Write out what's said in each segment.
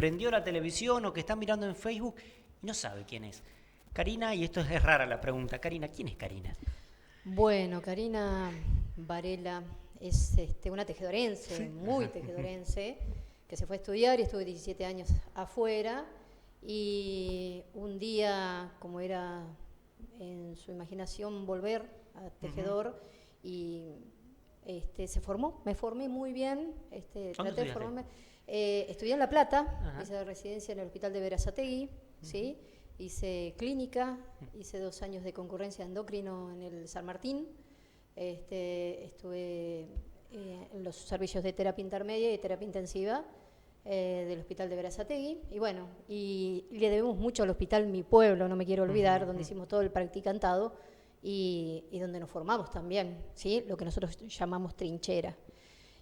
prendió la televisión o que está mirando en Facebook y no sabe quién es Karina, y esto es rara la pregunta. Karina, ¿quién es Karina? Bueno, Karina Varela es una tejedorense, muy tejedorense, que se fue a estudiar y estuve 17 años afuera, y un día, como era en su imaginación volver a tejedor, y se formó, me formé muy bien, traté de formarme. Estudié en La Plata, hice residencia en el Hospital de Berazategui, ¿sí? Hice clínica, hice 2 años de concurrencia endocrino en el San Martín, estuve en los servicios de terapia intermedia y terapia intensiva del Hospital de Berazategui, y bueno, y le debemos mucho al Hospital Mi Pueblo, no me quiero olvidar, donde hicimos todo el practicantado y donde nos formamos también, ¿sí? Lo que nosotros llamamos trinchera.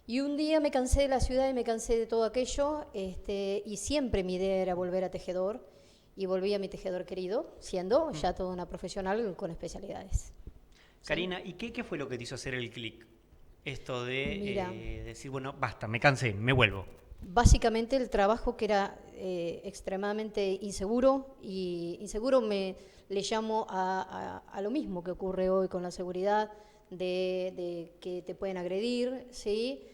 Y un día me cansé de la ciudad y me cansé de todo aquello, y siempre mi idea era volver a tejedor, y volví a mi tejedor querido, siendo ya toda una profesional con especialidades. Karina, ¿sí? ¿Y qué fue lo que te hizo hacer el clic? Esto de decir, bueno, basta, me cansé, me vuelvo. Básicamente el trabajo que era extremadamente inseguro, y inseguro le llamo a lo mismo que ocurre hoy con la seguridad, de que te pueden agredir, ¿sí?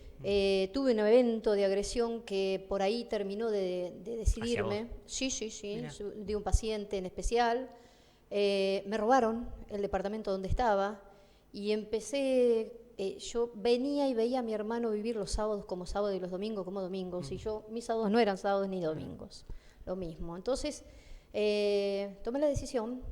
Tuve un evento de agresión que por ahí terminó de decidirme. Sí, Mirá. De un paciente en especial. Me robaron el departamento donde estaba y empecé, yo venía y veía a mi hermano vivir los sábados como sábados y los domingos como domingos, y mis sábados no eran sábados ni domingos, lo mismo. Entonces tomé la decisión,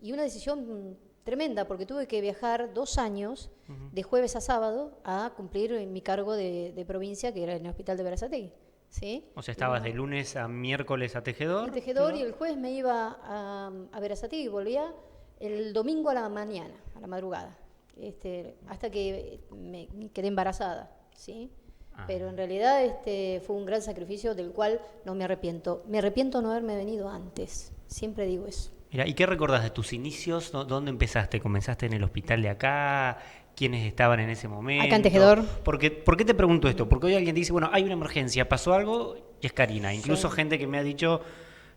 y una decisión tremenda, porque tuve que viajar 2 años de jueves a sábado a cumplir mi cargo de provincia, que era en el Hospital de Berazategui, ¿sí? O sea, estabas de lunes a miércoles a tejedor. A tejedor, y el jueves me iba a Berazategui y volvía el domingo a la mañana, a la madrugada, hasta que me quedé embarazada, ¿sí? Pero en realidad fue un gran sacrificio del cual no me arrepiento. Me arrepiento no haberme venido antes, siempre digo eso. Mira, ¿y qué recordás de tus inicios? ¿Dónde empezaste? ¿Comenzaste en el hospital de acá? ¿Quiénes estaban en ese momento? Acá en Tejedor. ¿Por qué te pregunto esto? Porque hoy alguien dice, bueno, hay una emergencia, pasó algo y es Karina. Incluso gente que me ha dicho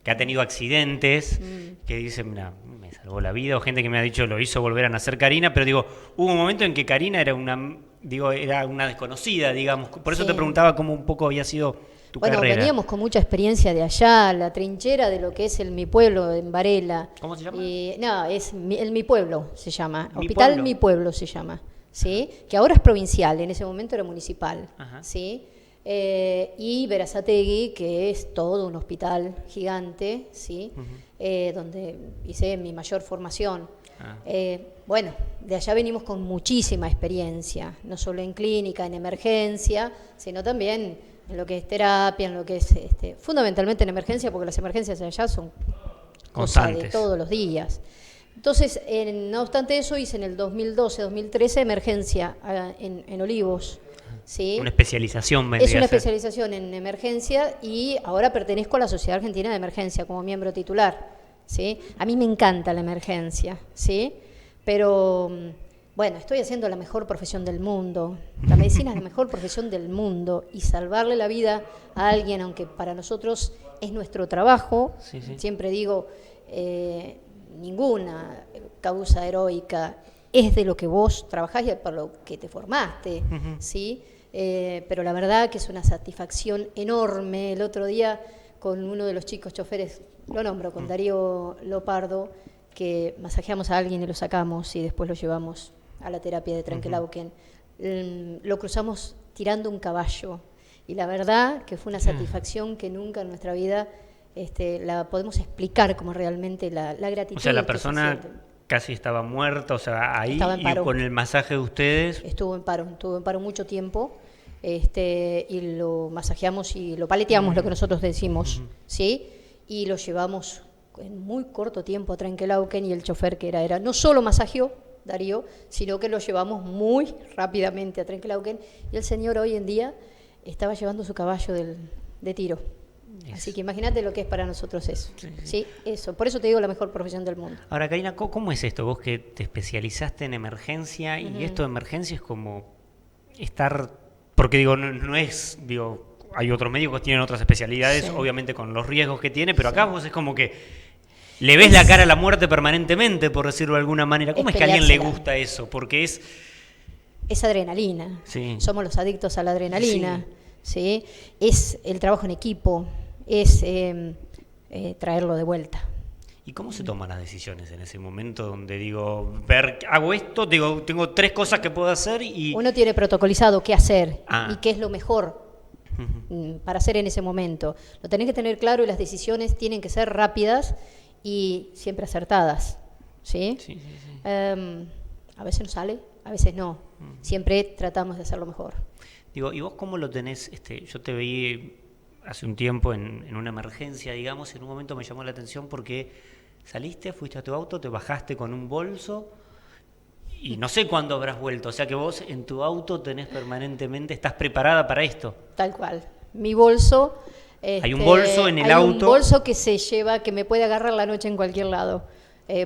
que ha tenido accidentes, que dice, mira, me salvó la vida, o gente que me ha dicho, lo hizo volver a nacer Karina, pero digo, hubo un momento en que Karina era una desconocida, digamos. Por eso te preguntaba cómo un poco había sido tu carrera. Bueno, veníamos con mucha experiencia de allá, la trinchera de lo que es el Mi Pueblo en Varela. ¿Cómo se llama? No, es el Mi Pueblo se llama, Hospital Mi Pueblo se llama, ¿sí? Que ahora es provincial, en ese momento era municipal, ¿sí? Y Berazategui, que es todo un hospital gigante, ¿sí? Donde hice mi mayor formación. Bueno, de allá venimos con muchísima experiencia, no solo en clínica, en emergencia, sino también en lo que es terapia, en lo que es fundamentalmente en emergencia, porque las emergencias allá son cosas de todos los días. Entonces, no obstante eso, hice en el 2012-2013 emergencia en Olivos. ¿Sí? Una especialización. Es una especialización en emergencia, y ahora pertenezco a la Sociedad Argentina de Emergencia como miembro titular, ¿sí? A mí me encanta la emergencia, ¿sí? Pero bueno, estoy haciendo la mejor profesión del mundo. La medicina es la mejor profesión del mundo, y salvarle la vida a alguien, aunque para nosotros es nuestro trabajo, siempre digo, ninguna causa heroica es de lo que vos trabajás y por lo que te formaste, ¿sí? Pero la verdad que es una satisfacción enorme. El otro día con uno de los chicos choferes, lo nombro, con Darío Lopardo, que masajeamos a alguien y lo sacamos y después lo llevamos a la terapia de Trenkelauken, lo cruzamos tirando un caballo, y la verdad que fue una satisfacción que nunca en nuestra vida la podemos explicar, como realmente la gratitud. O sea, la persona casi estaba muerta, o sea, ahí, y con el masaje de ustedes. Estuvo en paro mucho tiempo, y lo masajeamos y lo paleteamos, lo que nosotros decimos, ¿sí? Y lo llevamos en muy corto tiempo a Trenkelauken, y el chofer que era no solo masajeó Darío, sino que lo llevamos muy rápidamente a Trenkelauken, y el señor hoy en día estaba llevando su caballo de tiro. Así que imagínate lo que es para nosotros eso. Sí, eso. Por eso te digo, la mejor profesión del mundo. Ahora, Karina, ¿cómo es esto? Vos que te especializaste en emergencia, y esto de emergencia es como estar, porque digo, no es, hay otros médicos que tienen otras especialidades, Sí. obviamente con los riesgos que tiene, pero acá vos es como que le ves la cara a la muerte permanentemente, por decirlo de alguna manera. ¿Cómo es que a alguien le peleársela. gusta eso? Porque Es adrenalina. Sí. Somos los adictos a la adrenalina. ¿Sí? Es el trabajo en equipo, es traerlo de vuelta. ¿Y cómo se toman las decisiones en ese momento donde digo, hago esto, digo, tengo 3 cosas que puedo hacer y... Uno tiene protocolizado qué hacer Ah. y qué es lo mejor para hacer en ese momento. Lo tenés que tener claro y las decisiones tienen que ser rápidas y siempre acertadas. ¿Sí? Sí, sí, sí. A veces no sale, a veces no. Siempre tratamos de hacerlo mejor. Digo, ¿y vos cómo lo tenés? Yo te vi hace un tiempo en una emergencia, digamos, en un momento me llamó la atención porque saliste, fuiste a tu auto, te bajaste con un bolso y no sé cuándo habrás vuelto. O sea que vos en tu auto tenés permanentemente, estás preparada para esto. Tal cual. Mi bolso. Hay un bolso en el hay auto. un bolso que se lleva, que me puede agarrar la noche en cualquier lado.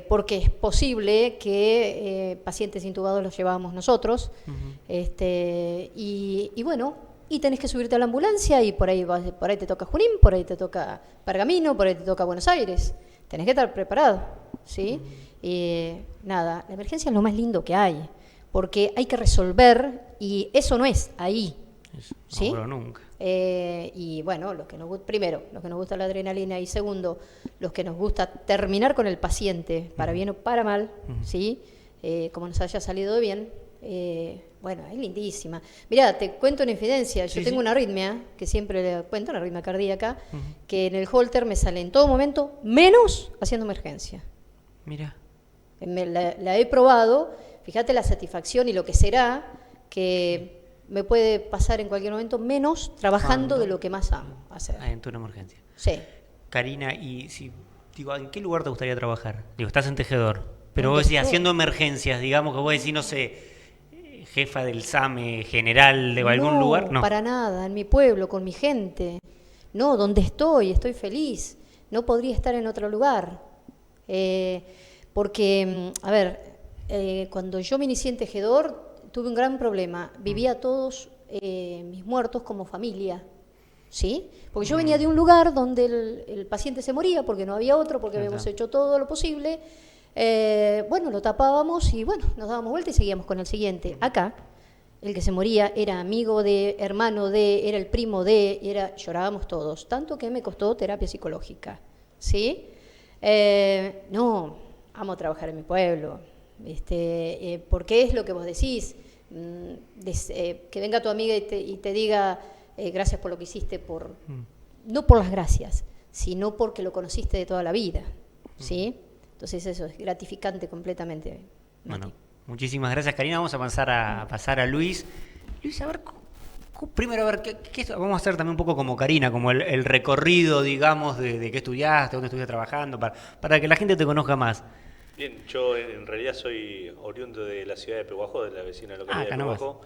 Porque es posible que pacientes intubados los llevábamos nosotros. Y bueno, y tenés que subirte a la ambulancia y por ahí te toca Junín, por ahí te toca Pergamino, por ahí te toca Buenos Aires. Tenés que estar preparado, ¿sí? Nada, la emergencia es lo más lindo que hay, porque hay que resolver y eso no es ahí, ¿sí? Ahora nunca. Y bueno, primero, los que nos gusta la adrenalina y segundo, los que nos gusta terminar con el paciente, para bien o para mal, ¿sí? Como nos haya salido de bien, bueno, es lindísima. Mirá, te cuento una infidencia, yo tengo una arritmia, que siempre le cuento, una arritmia cardíaca, que en el Holter me sale en todo momento, menos haciendo emergencia. Mira. La he probado, fíjate la satisfacción y lo que será que me puede pasar en cualquier momento, menos trabajando de lo que más amo hacer. En tu emergencia. Sí. Karina, y si digo, ¿en qué lugar te gustaría trabajar? Digo, estás en Tejedor, pero ¿Dónde vos decís, estoy? haciendo emergencias, digamos que vos decís, no sé, jefa del SAME, general de algún lugar, no. Para nada, en mi pueblo, con mi gente. No, donde estoy feliz. No podría estar en otro lugar. Porque, a ver, cuando yo me inicié en Tejedor, tuve un gran problema. Vivía a todos mis muertos como familia. ¿Sí? Porque yo venía de un lugar donde el paciente se moría porque no había otro, porque habíamos hecho todo lo posible. Bueno, lo tapábamos y bueno, nos dábamos vuelta y seguíamos con el siguiente. Acá, el que se moría era amigo de, hermano de, era el primo de, llorábamos todos, tanto que me costó terapia psicológica. ¿Sí? No, amo trabajar en mi pueblo, porque es lo que vos decís, que venga tu amiga y te diga gracias por lo que hiciste, no por las gracias, sino porque lo conociste de toda la vida. ¿Sí? Entonces eso es gratificante completamente. Bueno, muchísimas gracias, Karina. Vamos a pasar a Luis. Luis, a ver, primero a ver, vamos a hacer también un poco como Karina, como el recorrido, digamos, de qué estudiaste, dónde estuviste trabajando, para que la gente te conozca más. Bien, yo en realidad soy oriundo de la ciudad de Pehuajó, de la vecina localidad de Pehuajó.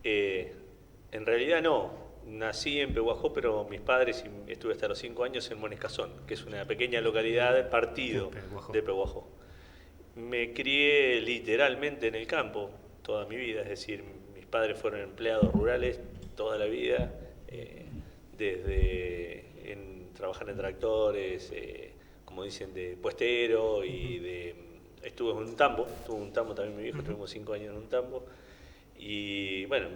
En realidad no. Nací en Pehuajó, pero mis padres, estuve hasta los 5 años en Monescazón, que es una pequeña localidad, partido de Pehuajó. Me crié literalmente en el campo toda mi vida, es decir, mis padres fueron empleados rurales toda la vida, desde trabajar en tractores, como dicen, de puestero y estuve en un tambo, tuve un tambo también mi viejo, estuvimos 5 años en un tambo. Y bueno,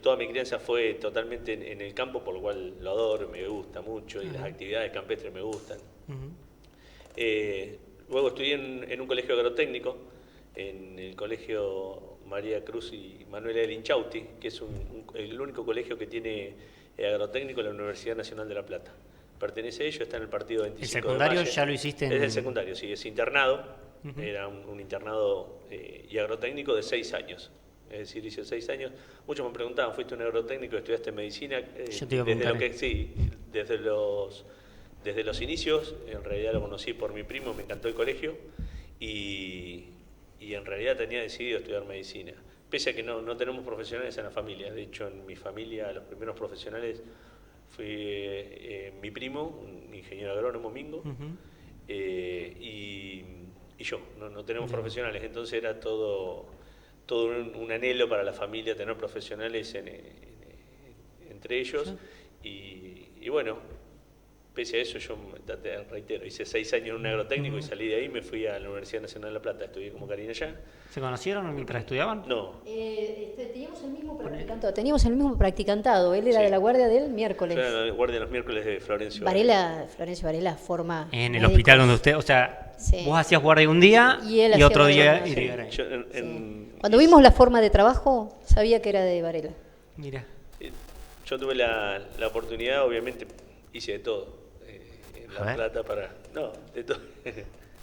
toda mi crianza fue totalmente en el campo, por lo cual lo adoro, me gusta mucho y las actividades campestres me gustan. Luego estudié en un colegio agrotécnico, en el colegio María Cruz y Manuela del Inchausti, que es el único colegio que tiene agrotécnico en la Universidad Nacional de La Plata. Pertenece a ello, está en el partido 25 ¿El secundario de mayo. ya lo hiciste en...? Es el secundario, sí, es internado, era un internado y agrotécnico de 6 años. Es decir, hice 6 años. Muchos me preguntaban, ¿fuiste un agrotécnico, estudiaste medicina? Yo te iba a preguntar. Sí, desde los inicios, en realidad lo conocí por mi primo, me encantó el colegio y en realidad tenía decidido estudiar medicina. Pese a que no tenemos profesionales en la familia. De hecho, en mi familia los primeros profesionales fue mi primo, un ingeniero agrónomo, Mingo, y yo. No tenemos profesionales, entonces era todo un anhelo para la familia tener profesionales en entre ellos. Y bueno, pese a eso, yo te reitero, hice 6 años en un agrotécnico y salí de ahí y me fui a la Universidad Nacional de La Plata. Estudié como Karina allá. ¿Se conocieron mientras estudiaban? No. Teníamos el mismo practicantado. Él era Sí. de la guardia del miércoles. Yo era la guardia de los miércoles de Florencio Florencio Varela forma En el médicos. hospital donde usted, o sea, Sí. vos hacías guardia un día Y él y hacía otro guardia día una iría noche. ahí. Yo Cuando vimos la forma de trabajo, sabía que era de Varela. Mira. yo tuve la oportunidad, obviamente, hice de todo. En A La ver. Plata para... No, de todo.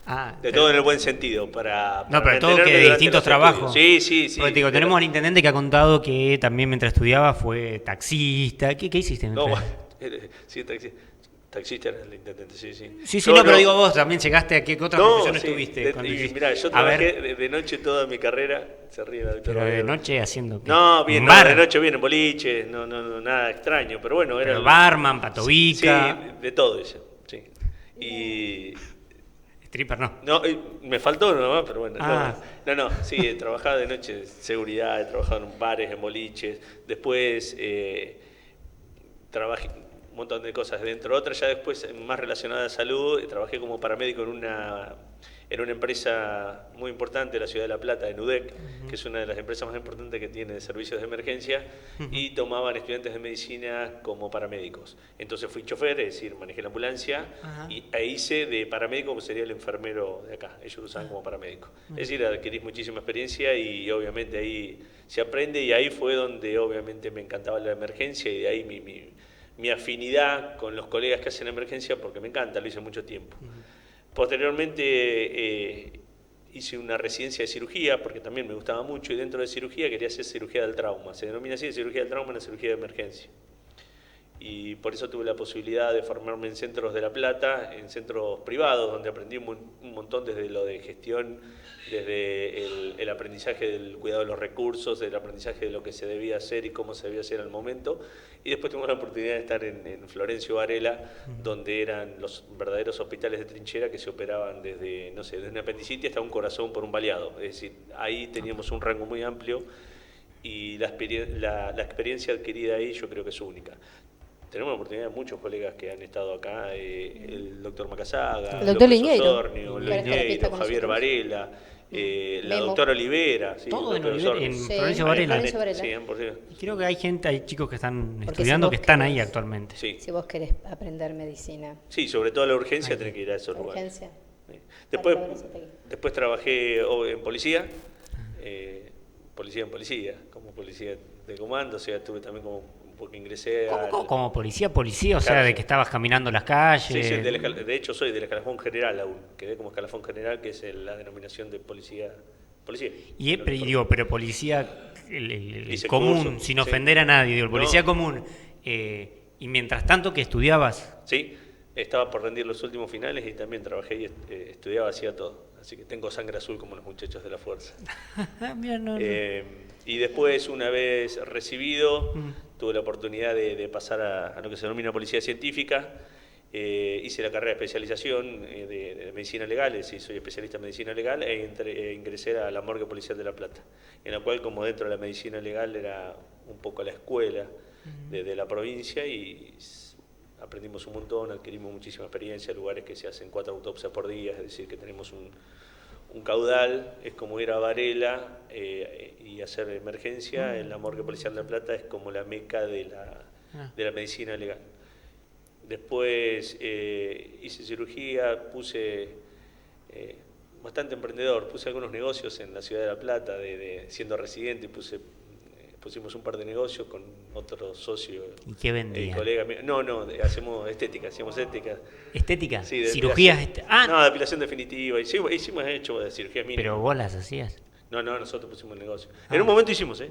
Ah, De todo en el buen sentido, para no, pero todo mantenerme que de durante distintos los trabajos. estudios. Sí. Porque te digo, pero- tenemos al intendente que ha contado que también mientras estudiaba fue taxista. ¿Qué hiciste? No, mientras- sí, taxista era el intendente, sí. Sí, No, no, pero digo vos también llegaste a qué otra profesión sí, estuviste. cuando y hiciste? mirá, yo A ver, trabajé de noche toda mi carrera, se ríe la doctora. pero de Valero. noche haciendo qué? No, bien, ¿Un no, bar? de noche bien en boliche, no, nada extraño, pero bueno, era Pero barman, patovica, Sí, de todo eso, sí. Y stripper no. no, me faltó nomás, pero bueno. Ah. No, sí, he trabajado de noche en seguridad, he trabajado en bares, en boliches, después trabajé un montón de cosas dentro, otras ya después más relacionadas a salud, trabajé como paramédico en una empresa muy importante de la ciudad de La Plata, en UDEC, que es una de las empresas más importantes que tiene de servicios de emergencia, y tomaban estudiantes de medicina como paramédicos. Entonces fui chofer, es decir, manejé la ambulancia, Ajá. y ahí hice de paramédico, que sería el enfermero de acá, ellos lo usaban como paramédico. Es decir, adquirí muchísima experiencia y obviamente ahí se aprende, y ahí fue donde obviamente me encantaba la emergencia, y de ahí mi afinidad con los colegas que hacen emergencia, porque me encanta, lo hice mucho tiempo. Posteriormente hice una residencia de cirugía, porque también me gustaba mucho, y dentro de cirugía quería hacer cirugía del trauma. Se denomina así, cirugía del trauma, en la cirugía de emergencia. Y por eso tuve la posibilidad de formarme en centros de La Plata, en centros privados, donde aprendí un montón desde lo de gestión, desde el aprendizaje del cuidado de los recursos, del aprendizaje de lo que se debía hacer y cómo se debía hacer al momento. Y después tuve la oportunidad de estar en Florencio Varela, donde eran los verdaderos hospitales de trinchera que se operaban desde, no sé, desde una apendicitis hasta un corazón por un baleado. Es decir, ahí teníamos un rango muy amplio y la experiencia adquirida ahí yo creo que es única. Tenemos la oportunidad de muchos colegas que han estado acá, el doctor Macasaga, El doctor López Liñeiro, Osornio, que ahora está de fiesta con Javier nosotros. Varela, la Memo. doctora Olivera. Sí, Todo en López Olivera, Osornio. en Sí, Florencio Varela. Florencio Varela. Sí, por cierto. Y creo que hay chicos que están Porque estudiando si que vos están querés- ahí actualmente. Sí. Si vos querés aprender medicina, Sí, sobre todo la urgencia tenés que ir a esos lugares. urgencia. Sí. Después, Para Lorenzo después trabajé en policía, policía, como policía de comando, o sea, estuve también porque ingresé Como policía, o sea, Claro, de sí. que estabas caminando las calles. Sí, de hecho soy del escalafón general aún, quedé como escalafón general, que es la denominación de policía. Pero policía el Hice común, curso, sin sí. ofender a nadie, digo, el policía No. común. Y mientras tanto que estudiabas, Sí, estaba por rendir los últimos finales y también trabajé y estudiaba, hacía todo. Así que tengo sangre azul como los muchachos de la fuerza. mira, no. Y después, una vez recibido, tuve la oportunidad de pasar a lo que se denomina policía científica. Hice la carrera de especialización de medicina legal, es decir, soy especialista en medicina legal, ingresé a la morgue policial de La Plata, en la cual, como dentro de la medicina legal era un poco la escuela de la provincia, y aprendimos un montón, adquirimos muchísima experiencia, lugares que se hacen 4 autopsias por día, es decir, que tenemos un caudal, es como ir a Varela y hacer emergencia. En la morgue policial de La Plata es como la meca de la medicina legal. Después hice cirugía, puse bastante emprendedor, puse algunos negocios en la ciudad de La Plata, siendo residente, pusimos un par de negocios con otro socio ¿Y qué vendían? colega mío. Hacíamos estética. ¿Estética? Sí, de ¿Cirugías? depilación. No, depilación definitiva. Hicimos hecho de cirugías mínimas. Pero vos las hacías. No, nosotros pusimos el negocio. En un momento hicimos.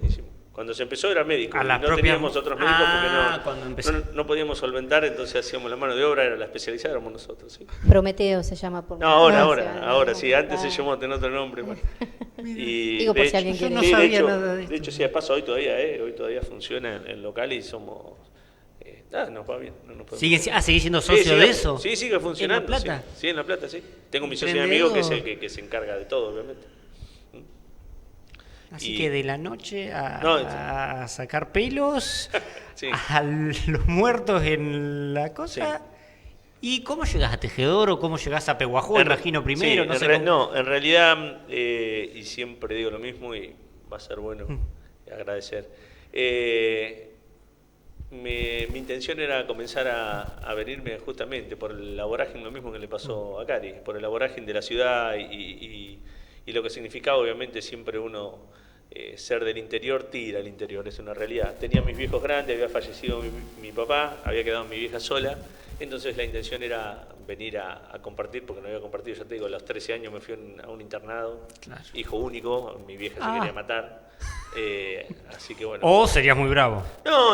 Cuando se empezó era médico. A Y las no propias- teníamos otros médicos cuando porque empezó. no podíamos solventar, entonces hacíamos la mano de obra, era la especializada, éramos nosotros. ¿Sí? Prometeo se llama por No, ahora no, sí. Antes se ah. llamó tenía otro nombre. Y Digo, por de si alguien hecho- quiere. Yo no sí, sabía nada de esto. De hecho, sí, de paso, hoy todavía funciona el local y somos... nos va bien. No nos podemos quejar. ¿Seguís siendo socio de eso? Sí, sigue funcionando. ¿En La Plata? Sí, en La Plata, sí. Tengo mi socio de amigo que es el Emprendedor. que se encarga de todo, obviamente. Así Y- que de la noche No, a sacar pelos, Sí. a los muertos en la cosa. Sí. ¿Y cómo llegás a Tejedor o cómo llegás a Pehuajó? Imagino primero, sí, no sé. no, en realidad, y siempre digo lo mismo y va a ser bueno agradecer. Mi intención era comenzar a venirme justamente por la vorágine, lo mismo que le pasó a Cari, por la vorágine de la ciudad y lo que significaba obviamente siempre uno ser del interior, tira al interior, es una realidad. Tenía mis viejos grandes, había fallecido mi papá, había quedado mi vieja sola, entonces la intención era venir a compartir, porque no había compartido, ya te digo, a los 13 años me fui a un internado, Claro. hijo único, mi vieja se quería matar, así que bueno. O serías muy bravo.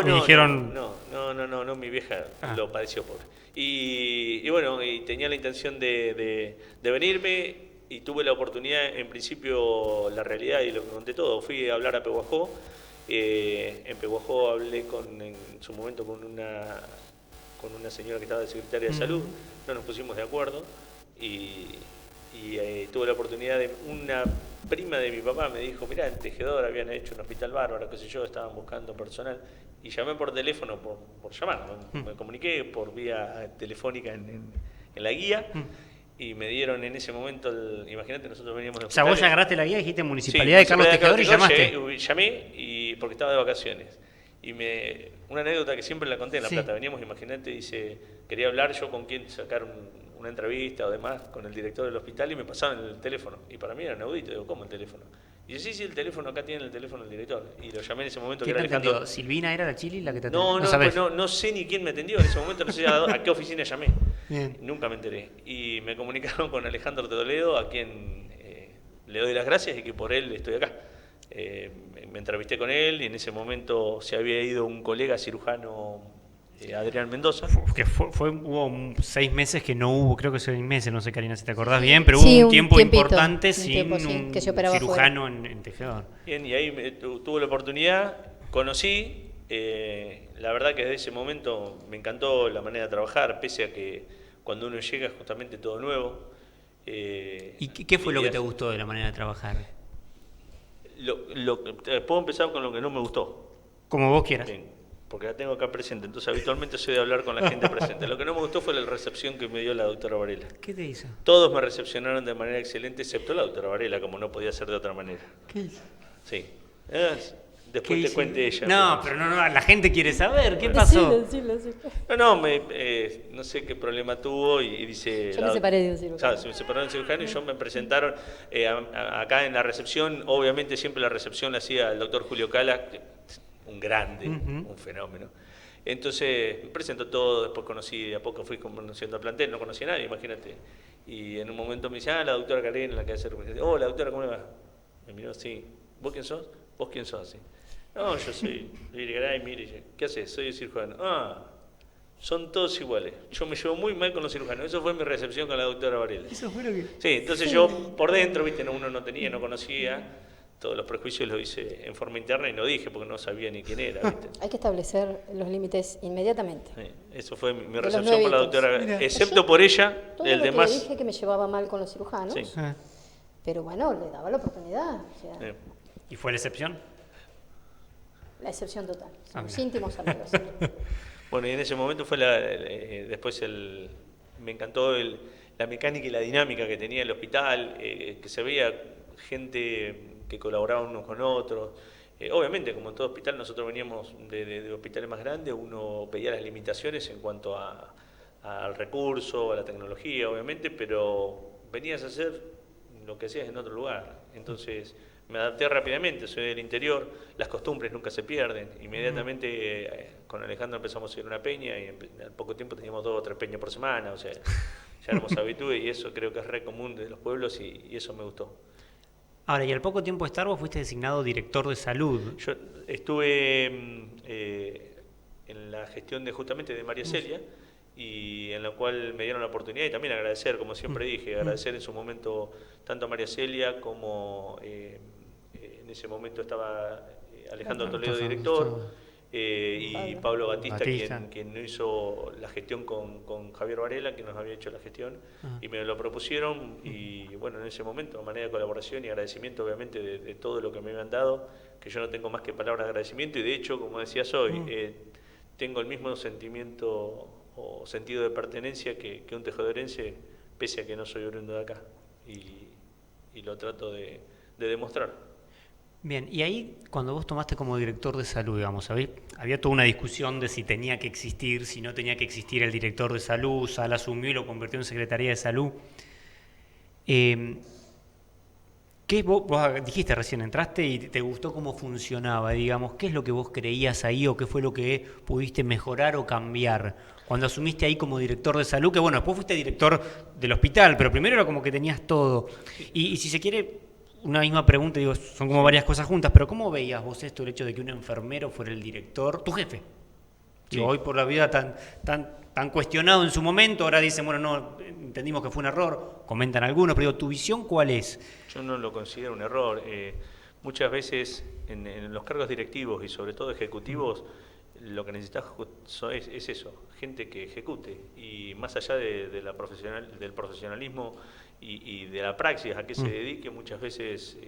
Me dijeron... No, mi vieja lo padeció pobre. Y bueno, y tenía la intención de venirme y tuve la oportunidad, en principio, la realidad y lo que conté todo. Fui a hablar a Pehuajó. En Pehuajó hablé en su momento con una señora que estaba de secretaria de salud. No nos pusimos de acuerdo y tuve la oportunidad de una prima de mi papá me dijo, mirá, en Tejedor habían hecho un hospital bárbaro, qué sé yo, estaban buscando personal. Y llamé por teléfono, por llamar, me comuniqué por vía telefónica en la guía. Y me dieron en ese momento, imagínate, nosotros veníamos de O sea, vos ya agarraste la guía y dijiste Municipalidad de Carlos Tejedor y llamaste. Llamé porque estaba de vacaciones. Y una anécdota que siempre la conté en La Sí. Plata, veníamos, imagínate, dice, quería hablar yo con quien sacar una entrevista o demás con el director del hospital y me pasaban el teléfono. Y para mí era inaudito, digo, ¿cómo el teléfono? Y dice, sí, el teléfono, acá tiene el teléfono del director. Y lo llamé en ese momento, que ¿Quién era te Alejandro. atendió? ¿Silvina era la Chili la que te atendió? No, sabés. pues no sé ni quién me atendió en ese momento, no sé a qué oficina llamé. Bien. Nunca me enteré. Y me comunicaron con Alejandro Toledo, a quien le doy las gracias y que por él estoy acá. Me entrevisté con él y en ese momento se había ido un colega cirujano, Adrián Mendoza. Porque hubo 6 meses que no hubo, creo que 6 meses, no sé, Karina, si te acordás bien, pero Sí, hubo un un tiempo tiempito, importante un sin tiempo, sí, un que se operaba cirujano en Tejedor. Bien, y ahí tuve la oportunidad, conocí, la verdad que desde ese momento me encantó la manera de trabajar, pese a que cuando uno llega es justamente todo nuevo. ¿Y qué fue lo que te gustó de la manera de trabajar? Puedo empezar con lo que no me gustó. Como vos quieras. Bien, porque la tengo acá presente, entonces habitualmente soy de hablar con la gente presente. Lo que no me gustó fue la recepción que me dio la doctora Varela. ¿Qué te hizo? Todos me recepcionaron de manera excelente, excepto la doctora Varela, como no podía ser de otra manera. ¿Qué hizo? Sí. ¿Qué Después te hizo? cuente ella. No, pero no, la gente quiere saber, ¿qué pasó? Decilo. No sé qué problema tuvo y dice... Yo me separé de un cirujano. Claro, se me separó de un cirujano y yo me presentaron acá en la recepción. Obviamente siempre la recepción la hacía el doctor Julio Cala, un grande, un fenómeno. Entonces me presentó todo, después conocí, de a poco fui conociendo al plantel, no conocía a nadie, imagínate. Y en un momento me dice, la doctora Karen, la que hace... Hola, doctora, ¿cómo le va? Me miró así, ¿vos quién sos? ¿Vos quién sos? Así. No, yo soy Lirigaray, mire, ¿qué haces? Soy cirujano. Son todos iguales. Yo me llevo muy mal con los cirujanos. Eso fue mi recepción con la doctora Varela. Eso fue lo que... Sí, entonces yo por dentro, viste, uno no tenía, no conocía, todos los prejuicios los hice en forma interna y no dije porque no sabía ni quién era, viste. Hay que establecer los límites inmediatamente. Sí, eso fue mi los recepción con la nuevitos. doctora, Mira. excepto por ella, Todo el lo que demás. le dije que me llevaba mal con los cirujanos, Sí. pero bueno, le daba la oportunidad. O sea, Sí. ¿Y fue la excepción? la excepción total. Somos mira. íntimos amigos. Bueno, y en ese momento fue me encantó la mecánica y la dinámica que tenía el hospital, que se veía gente que colaboraba unos con otros. Obviamente, como en todo hospital, nosotros veníamos de hospitales más grandes, uno pedía las limitaciones en cuanto al recurso, a la tecnología, obviamente, pero venías a hacer lo que hacías en otro lugar. Entonces me adapté rápidamente, soy del interior, las costumbres nunca se pierden. Inmediatamente con Alejandro empezamos a ir a una peña y al poco tiempo teníamos 2 o 3 peñas por semana, o sea, ya éramos habitués y eso creo que es re común de los pueblos y eso me gustó. Ahora, y al poco tiempo de estar vos fuiste designado director de salud. Yo estuve en la gestión justamente de María Celia y en la cual me dieron la oportunidad y también agradecer, como siempre dije, agradecer en su momento tanto a María Celia como en ese momento estaba Alejandro Toledo, director, y Pablo Batista. Quien hizo la gestión con Javier Varela, que nos había hecho la gestión, y me lo propusieron, y bueno, en ese momento, a manera de colaboración y agradecimiento obviamente de todo lo que me habían dado, que yo no tengo más que palabras de agradecimiento, y de hecho, como decías hoy, tengo el mismo sentimiento o sentido de pertenencia que un tejedorense, pese a que no soy oriundo de acá, y lo trato de demostrar. Bien, y ahí cuando vos tomaste como director de salud, digamos, había toda una discusión de si tenía que existir, si no tenía que existir el director de salud. Sala asumió y lo convirtió en Secretaría de Salud. Vos dijiste recién, entraste y te gustó cómo funcionaba, digamos, ¿qué es lo que vos creías ahí o qué fue lo que pudiste mejorar o cambiar cuando asumiste ahí como director de salud? Que bueno, después fuiste director del hospital, pero primero era como que tenías todo. Y si se quiere, una misma pregunta, digo, son como varias cosas juntas, pero ¿cómo veías vos esto, el hecho de que un enfermero fuera el director, tu jefe? Digo, hoy por la vida tan cuestionado en su momento, ahora dicen, bueno, no, entendimos que fue un error, comentan algunos, pero digo, ¿tu visión cuál es? Yo no lo considero un error. Muchas veces en los cargos directivos y sobre todo ejecutivos, lo que necesitas es eso, gente que ejecute. Y más allá del profesionalismo y de la praxis a que se dedique, muchas veces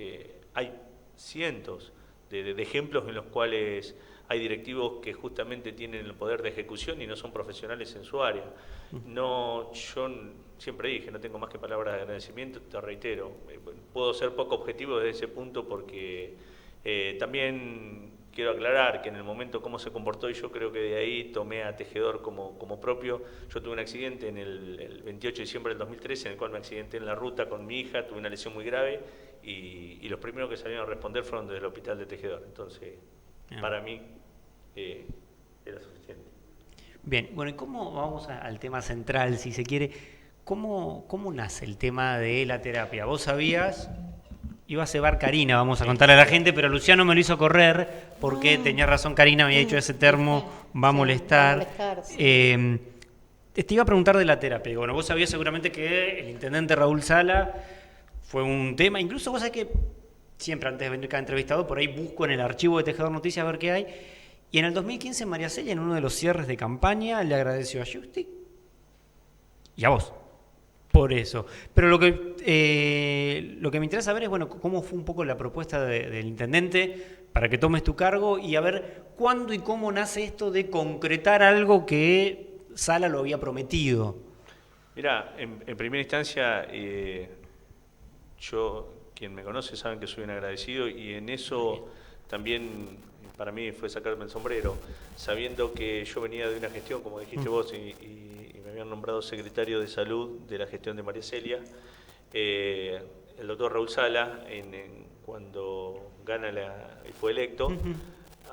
hay cientos de ejemplos en los cuales hay directivos que justamente tienen el poder de ejecución y no son profesionales en su área. No, yo siempre dije, no tengo más que palabras de agradecimiento, te reitero. Puedo ser poco objetivo desde ese punto porque también quiero aclarar que en el momento cómo se comportó, y yo creo que de ahí tomé a Tejedor como propio. Yo tuve un accidente en el 28 de diciembre del 2013, en el cual me accidenté en la ruta con mi hija, tuve una lesión muy grave y los primeros que salieron a responder fueron desde el hospital de Tejedor. Entonces, para mí era suficiente. Bien, bueno, ¿y cómo vamos al tema central, si se quiere? ¿Cómo nace el tema de la terapia? Vos sabías, iba a cebar Karina, vamos a contarle a la gente, pero Luciano me lo hizo correr porque tenía razón Karina, me había dicho ese termo va a molestar. Sí. Te iba a preguntar de la terapia. Bueno, vos sabías seguramente que el intendente Raúl Sala fue un tema, incluso vos sabés que siempre antes de venir cada entrevistado, por ahí busco en el archivo de Tejedor Noticias a ver qué hay. Y en el 2015 María Celia, en uno de los cierres de campaña, le agradeció a Justi y a vos por eso. Pero lo que me interesa saber es, bueno, cómo fue un poco la propuesta del intendente para que tomes tu cargo y a ver cuándo y cómo nace esto de concretar algo que Sala lo había prometido. Mirá, en primera instancia, yo, quien me conoce, saben que soy un agradecido y en eso también para mí fue sacarme el sombrero, sabiendo que yo venía de una gestión, como dijiste vos, y me habían nombrado secretario de salud de la gestión de María Celia. El doctor Raúl Sala, cuando gana y fue electo,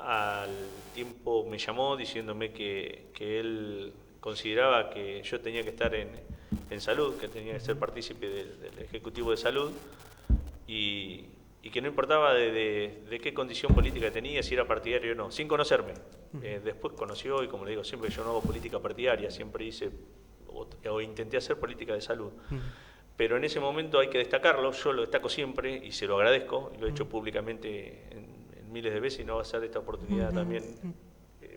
al tiempo me llamó diciéndome que él consideraba que yo tenía que estar en salud, que tenía que ser partícipe del Ejecutivo de Salud, y que no importaba de qué condición política tenía, si era partidario o no, sin conocerme. Después conoció, y como le digo siempre, yo no hago política partidaria, siempre hice o intenté hacer política de salud. Pero en ese momento hay que destacarlo, yo lo destaco siempre y se lo agradezco, y lo he hecho públicamente en miles de veces, y no va a ser esta oportunidad también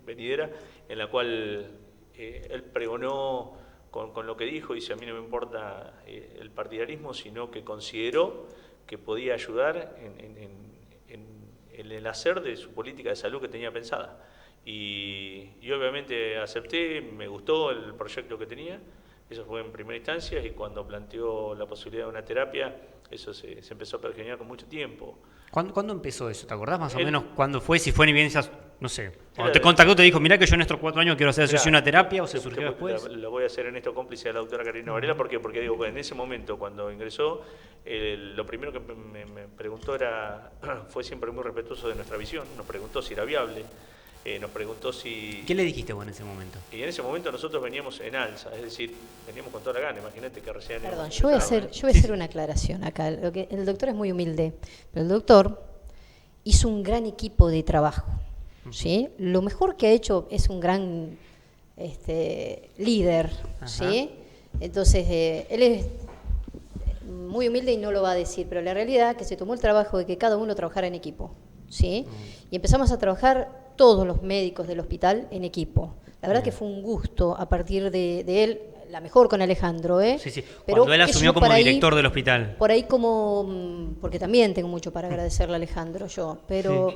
venidera, en la cual él pregonó con lo que dijo, y dice, a mí no me importa el partidarismo, sino que consideró que podía ayudar en el hacer de su política de salud que tenía pensada. Y obviamente acepté, me gustó el proyecto que tenía, eso fue en primera instancia, y cuando planteó la posibilidad de una terapia, eso se empezó a pergeñar con mucho tiempo. ¿Cuándo empezó eso? ¿Te acordás más o menos cuándo fue? Si fue ni bien, no sé, cuando te contactó te dijo, mirá que yo en estos 4 años quiero hacer una terapia, o se surgió después. Lo voy a hacer en esto cómplice de la doctora Karina Varela, ¿por qué? Porque digo, en ese momento cuando ingresó, lo primero que me preguntó fue siempre muy respetuoso de nuestra visión, nos preguntó si era viable, nos preguntó si... ¿Qué le dijiste vos en ese momento? Y en ese momento nosotros veníamos en alza, es decir, veníamos con toda la gana, imagínate que recién... Perdón, yo voy a hacer una aclaración acá. El doctor es muy humilde, pero el doctor hizo un gran equipo de trabajo, ¿sí? Lo mejor que ha hecho es un gran líder, ¿sí? Entonces, él es muy humilde y no lo va a decir, pero la realidad es que se tomó el trabajo de que cada uno trabajara en equipo, ¿sí? Y empezamos a trabajar todos los médicos del hospital en equipo. La verdad que fue un gusto a partir de él, la mejor con Alejandro, Sí, pero cuando él asumió como director del hospital. Por ahí porque también tengo mucho para agradecerle a Alejandro yo, pero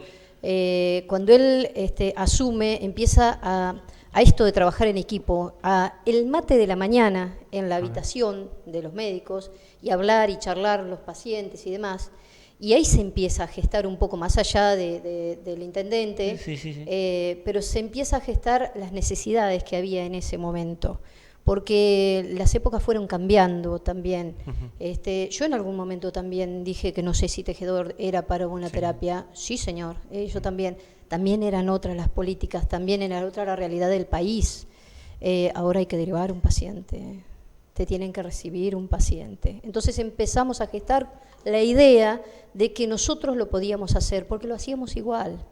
cuando él asume, empieza a esto de trabajar en equipo, a el mate de la mañana en la habitación de los médicos y hablar y charlar los pacientes y demás. Y ahí se empieza a gestar un poco más allá del intendente, pero se empieza a gestar las necesidades que había en ese momento, porque las épocas fueron cambiando también. Yo en algún momento también dije que no sé si tejedor era para una terapia. Sí, señor, yo también. También eran otras las políticas, también era otra la realidad del país. Ahora hay que derivar un paciente, te tienen que recibir un paciente. Entonces empezamos a gestar la idea de que nosotros lo podíamos hacer, porque lo hacíamos igual.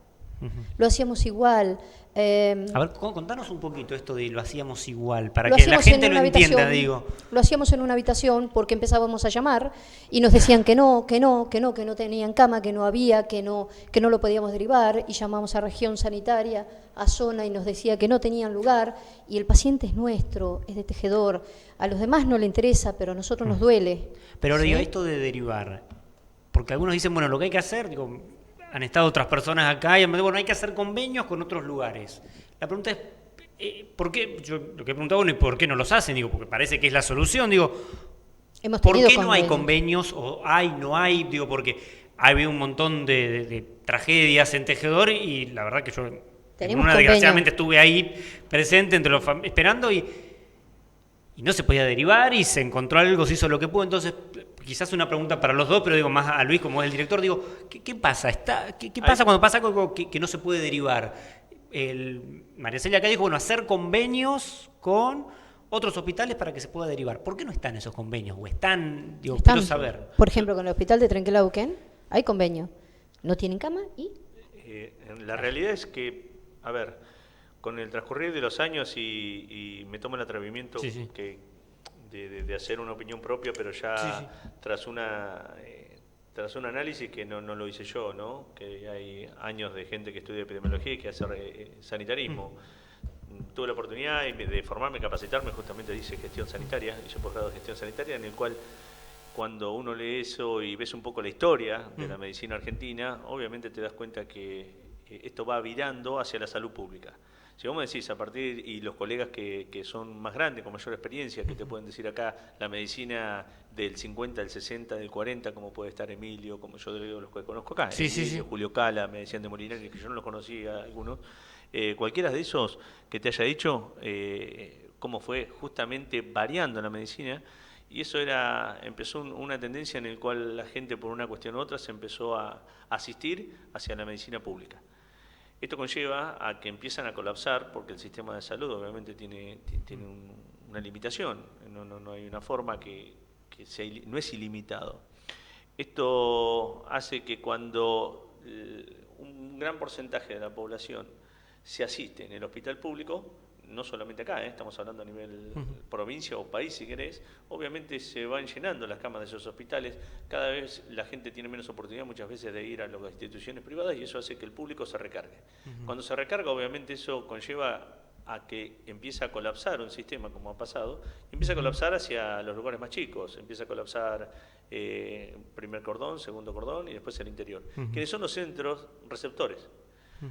Lo hacíamos igual. A ver, contanos un poquito esto de lo hacíamos igual, para que la gente lo entienda, digo. Lo hacíamos en una habitación porque empezábamos a llamar y nos decían que no tenían cama, que no había, que no lo podíamos derivar, y llamamos a región sanitaria, a zona, y nos decía que no tenían lugar, y el paciente es nuestro, es de tejedor. A los demás no le interesa, pero a nosotros nos duele. Pero ahora ¿sí? digo, esto de derivar, porque algunos dicen, bueno, lo que hay que hacer, digo, han estado otras personas acá y han dicho, bueno, hay que hacer convenios con otros lugares. La pregunta es, ¿por qué? Yo lo que he preguntado, bueno, ¿y por qué no los hacen? Digo, porque parece que es la solución. Digo, ¿por qué no hay convenios? O no hay, digo, porque ha habido un montón de tragedias en tejedor y la verdad que yo, en una desgraciadamente estuve ahí presente entre los esperando y no se podía derivar y se encontró algo, se hizo lo que pudo. Entonces, quizás una pregunta para los dos, pero digo más a Luis como es el director, digo, ¿qué pasa? ¿Qué pasa cuando pasa algo que no se puede derivar? María Celia acá dijo, bueno, hacer convenios con otros hospitales para que se pueda derivar. ¿Por qué no están esos convenios? ¿O están? Digo, quiero saber. Por ejemplo, con el hospital de Trenquelauquen hay convenio. No tienen cama y... La realidad es que, a ver, con el transcurrir de los años y me tomo el atrevimiento de hacer una opinión propia, pero ya tras un análisis que no lo hice yo, ¿no? Que hay años de gente que estudia epidemiología y que hace sanitarismo. Tuve la oportunidad de formarme, capacitarme, justamente dice gestión sanitaria, hice posgrado de gestión sanitaria, en el cual cuando uno lee eso y ves un poco la historia de la medicina argentina, obviamente te das cuenta que esto va virando hacia la salud pública. Si vos me decís a partir, y los colegas que son más grandes, con mayor experiencia, que te pueden decir acá, la medicina del 50, del 60, del 40, como puede estar Emilio, como yo digo, los que conozco acá, Julio Cala, me decían de Molinari, que yo no los conocía algunos, cualquiera de esos que te haya dicho cómo fue justamente variando la medicina, y eso empezó una tendencia en la cual la gente por una cuestión u otra se empezó a asistir hacia la medicina pública. Esto conlleva a que empiezan a colapsar porque el sistema de salud obviamente tiene una limitación, no hay una forma que no es ilimitado. Esto hace que cuando un gran porcentaje de la población se asiste en el hospital público, no solamente acá, estamos hablando a nivel provincia o país si querés, obviamente se van llenando las camas de esos hospitales, cada vez la gente tiene menos oportunidad muchas veces de ir a las instituciones privadas y eso hace que el público se recargue. Cuando se recarga obviamente eso conlleva a que empieza a colapsar un sistema como ha pasado, y empieza a colapsar hacia los lugares más chicos, empieza a colapsar primer cordón, segundo cordón y después el interior, quienes son los centros receptores.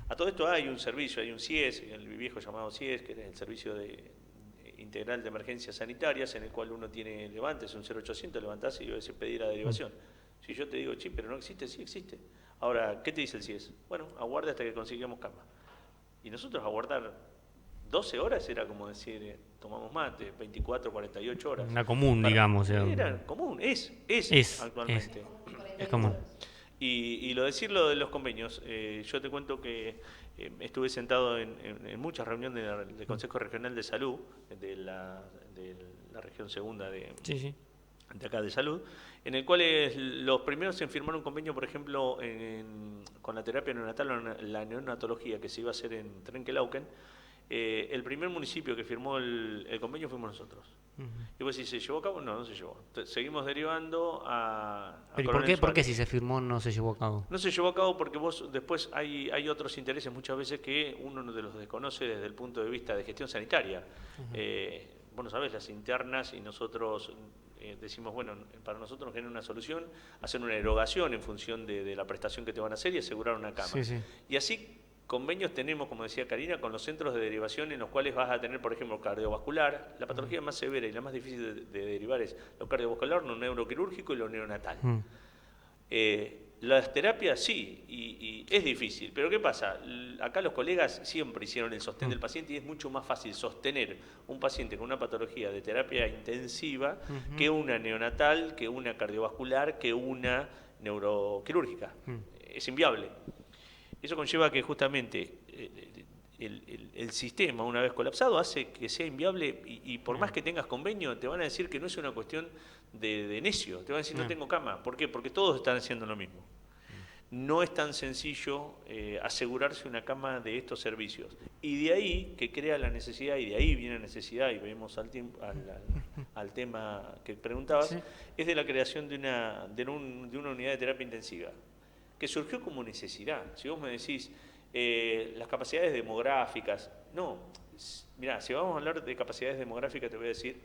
A todo esto hay un servicio, hay un CIES, el viejo llamado CIES, que es el Servicio Integral de Emergencias Sanitarias, en el cual uno tiene levantes, un 0800, levantás y vas a pedir la derivación. Si yo te digo, pero no existe, sí existe. Ahora, ¿qué te dice el CIES? Bueno, aguarde hasta que consigamos cama. Y nosotros aguardar 12 horas era como decir, tomamos mate, 24, 48 horas. Una común, digamos. Era común, es actualmente. Es común. Y decirlo de los convenios, yo te cuento que estuve sentado en muchas reuniones del Consejo Regional de Salud, de la región segunda de acá de salud, en el cual los primeros en firmar un convenio, por ejemplo, con la terapia neonatal o la neonatología que se iba a hacer en Trenquelauquen. El primer municipio que firmó el convenio fuimos nosotros. Y vos decís, ¿se llevó a cabo? No se llevó. Seguimos derivando a ¿Pero por qué si se firmó no se llevó a cabo? No se llevó a cabo porque después hay otros intereses muchas veces que uno de los desconoce desde el punto de vista de gestión sanitaria. Vos no sabés, las internas, y nosotros decimos, bueno, para nosotros nos genera una solución, hacer una erogación en función de la prestación que te van a hacer y asegurar una cama. Y así convenios tenemos, como decía Karina, con los centros de derivación en los cuales vas a tener, por ejemplo, cardiovascular. La patología más severa y la más difícil de derivar es lo cardiovascular, lo neuroquirúrgico y lo neonatal. Las terapias sí, y es difícil, pero ¿qué pasa? Acá los colegas siempre hicieron el sostén del paciente y es mucho más fácil sostener un paciente con una patología de terapia intensiva que una neonatal, que una cardiovascular, que una neuroquirúrgica. Es inviable. Eso conlleva que justamente el sistema, una vez colapsado, hace que sea inviable y por más que tengas convenio, te van a decir que no es una cuestión de necio. Te van a decir, no tengo cama. ¿Por qué? Porque todos están haciendo lo mismo. No es tan sencillo asegurarse una cama de estos servicios. Y de ahí que crea la necesidad, y de ahí viene la necesidad, y vemos al tema que preguntabas, es de la creación de una unidad de terapia intensiva, que surgió como necesidad. Si vos me decís, las capacidades demográficas, no, mirá, si vamos a hablar de capacidades demográficas, te voy a decir,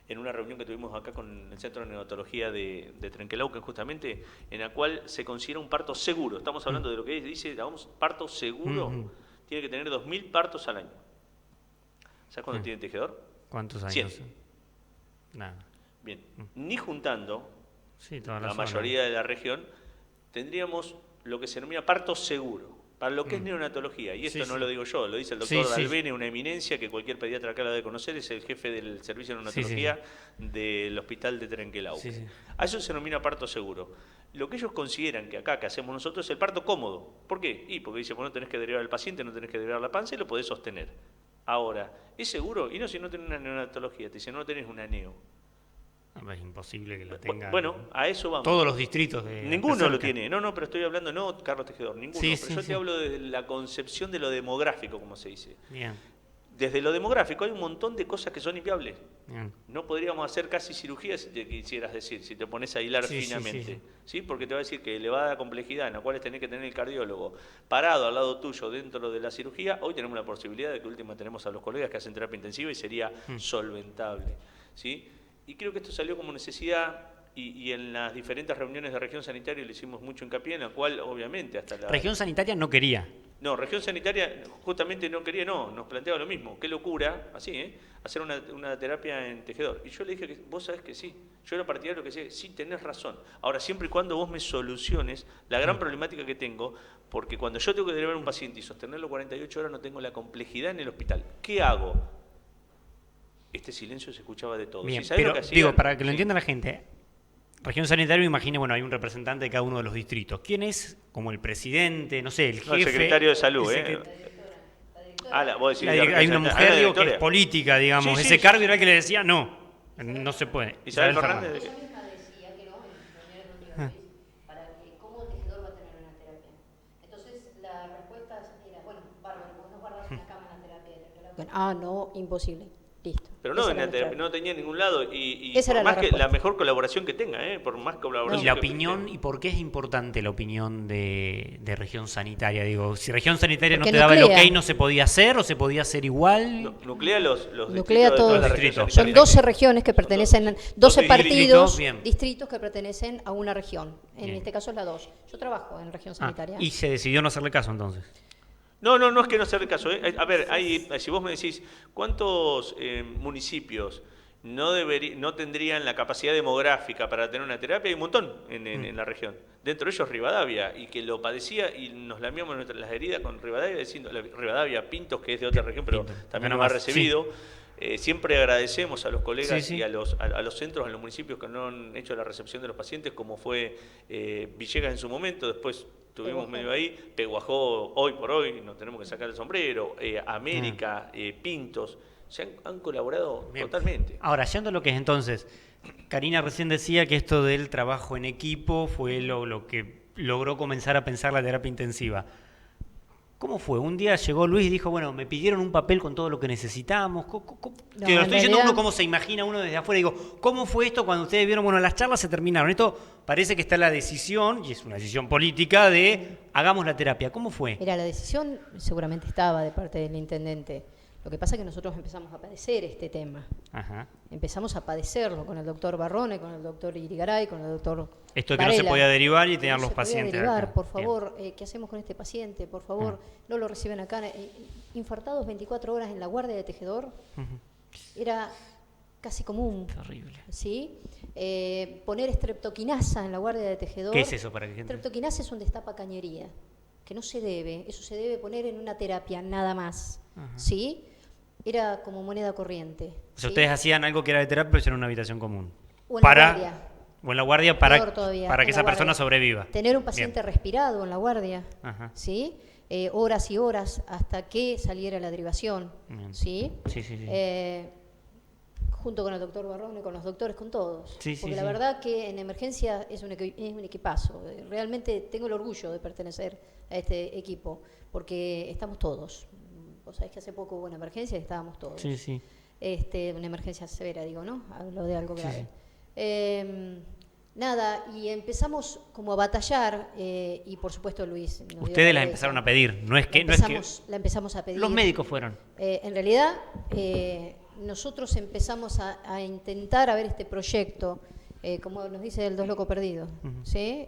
en una reunión que tuvimos acá con el Centro de Neonatología de Trenquelauquen, justamente, en la cual se considera un parto seguro. Estamos hablando de lo que dice, parto seguro, tiene que tener 2.000 partos al año. ¿Sabes cuánto tiene el tejedor? ¿Cuántos años? 100. Nada. Bien, ni juntando toda la mayoría de la región, tendríamos lo que se denomina parto seguro, para lo que es neonatología. Y esto no lo digo yo, lo dice el doctor Dalbene, una eminencia que cualquier pediatra acá la debe conocer, es el jefe del servicio de neonatología del hospital de Trenquelauquen. A eso se denomina parto seguro. Lo que ellos consideran que acá, que hacemos nosotros, es el parto cómodo. ¿Por qué? Porque dice, no tenés que derivar al paciente, no tenés que derivar la panza y lo podés sostener. Ahora, ¿es seguro? Y no, si no tenés una neonatología, te dice, no tenés una neo. Es imposible que lo tenga. Bueno, a eso vamos. Todos los distritos de ninguno lo tiene. No, pero estoy hablando, no Carlos Tejedor, ninguno. Pero yo te hablo de la concepción de lo demográfico, como se dice. Bien. Desde lo demográfico hay un montón de cosas que son inviables. Bien. No podríamos hacer casi cirugía si te quisieras decir, si te pones a hilar finamente. Sí. Porque te va a decir que elevada complejidad en la cual tenés que tener el cardiólogo parado al lado tuyo dentro de la cirugía, hoy tenemos la posibilidad de que última tenemos a los colegas que hacen terapia intensiva y sería solventable. ¿Sí? Y creo que esto salió como necesidad y en las diferentes reuniones de región sanitaria le hicimos mucho hincapié, en la cual obviamente hasta la... Región sanitaria no quería. No, región sanitaria justamente no quería, nos planteaba lo mismo. Qué locura, así, hacer una terapia en tejedor. Y yo le dije, que vos sabés que sí. Yo era partidario que sí, tenés razón. Ahora, siempre y cuando vos me soluciones la gran problemática que tengo, porque cuando yo tengo que derivar a un paciente y sostenerlo 48 horas no tengo la complejidad en el hospital. ¿Qué hago? Este silencio se escuchaba de todo. Bien, ¿Sí? pero digo, para que lo entienda la gente, región sanitaria, me imagino, hay un representante de cada uno de los distritos. ¿Quién es? Como el presidente, no sé, el jefe. El secretario de salud, vos decís, hay una mujer, digo, que es política, digamos. Ese cargo era el que le decía, no se puede. Isabel Fernández. Ella misma decía que no, en reuniones donde iba para que cómo el tejedor va a tener una terapia. Entonces, la respuesta era, bueno, bárbaro, vos no guardás una cama en la terapia. No, imposible. Listo. Pero no tenía ningún lado y Esa por más que respuesta. la mejor colaboración que tenga, por más colaboración. Y la opinión, ¿y por qué es importante la opinión de región sanitaria? Digo, si región sanitaria porque no te daba el nuclea. ok, ¿no se podía hacer o se podía hacer igual? Nuclea los nuclea distritos todos. de toda la región Son Son 12 regiones que pertenecen, 12 partidos, bien. distritos que pertenecen a una región. En este caso es la 2. Yo trabajo en región sanitaria. Y se decidió no hacerle caso entonces. No es que no sea el caso. A ver, si vos me decís, ¿cuántos municipios no tendrían la capacidad demográfica para tener una terapia? Hay un montón en la región. Dentro de ellos Rivadavia, y que lo padecía y nos lamiamos las heridas con Rivadavia, diciendo, Rivadavia, Pintos, que es de otra región, pero también nos ha recibido. Siempre agradecemos a los colegas y a los centros, a los municipios que no han hecho la recepción de los pacientes, como fue Villegas en su momento, después estuvimos medio ahí, Peguajó hoy por hoy, nos tenemos que sacar el sombrero, América, Pintos, han colaborado totalmente. Ahora, yendo a lo que es entonces, Karina recién decía que esto del trabajo en equipo fue lo que logró comenzar a pensar la terapia intensiva. ¿Cómo fue? Un día llegó Luis y dijo, bueno, me pidieron un papel con todo lo que necesitamos. Que lo estoy diciendo uno cómo se imagina uno desde afuera. Digo, ¿cómo fue esto cuando ustedes vieron, bueno, las charlas se terminaron? Esto parece que está la decisión, y es una decisión política, de hagamos la terapia. ¿Cómo fue? Mira, la decisión seguramente estaba de parte del intendente. Lo que pasa es que nosotros empezamos a padecer este tema. Ajá. Empezamos a padecerlo con el doctor Barrone, con el doctor Irigaray, con el doctor Esto de que no se podía derivar y tener los pacientes derivar, acá. por favor, ¿qué hacemos con este paciente? Por favor, no lo reciben acá. Infartados 24 horas en la guardia de tejedor, era casi común. Terrible. ¿Sí? Poner streptoquinasa en la guardia de tejedor. ¿Qué es eso para que gente? Streptoquinasa es un destapacañería, que no se debe, eso se debe poner en una terapia, nada más. ¿Sí? Era como moneda corriente. O sea, ¿sí? ustedes hacían algo que era de terapia, pero en una habitación común. O en la guardia. O en la guardia Peor todavía, para en que la esa persona guardia. sobreviva. Tener un paciente respirado en la guardia, Ajá. ¿sí? Horas y horas hasta que saliera la derivación, Bien. ¿sí? Sí, sí, sí. Junto con el doctor Barrone, con los doctores, con todos. Sí, sí, Porque la sí. verdad que en emergencia es un equipazo. Realmente tengo el orgullo de pertenecer a este equipo, porque estamos todos. Vos sabés que hace poco hubo una emergencia y estábamos todos. Sí, sí. Una emergencia severa, digo, ¿no? Hablo de algo grave. Sí. Nada, y empezamos como a batallar, y por supuesto Luis nos dio Ustedes la cabeza. empezaron a pedir, no es que... La empezamos a pedir. Los médicos fueron. En realidad, nosotros empezamos a intentar a ver este proyecto, como nos dice el Dos Locos Perdidos, ¿sí?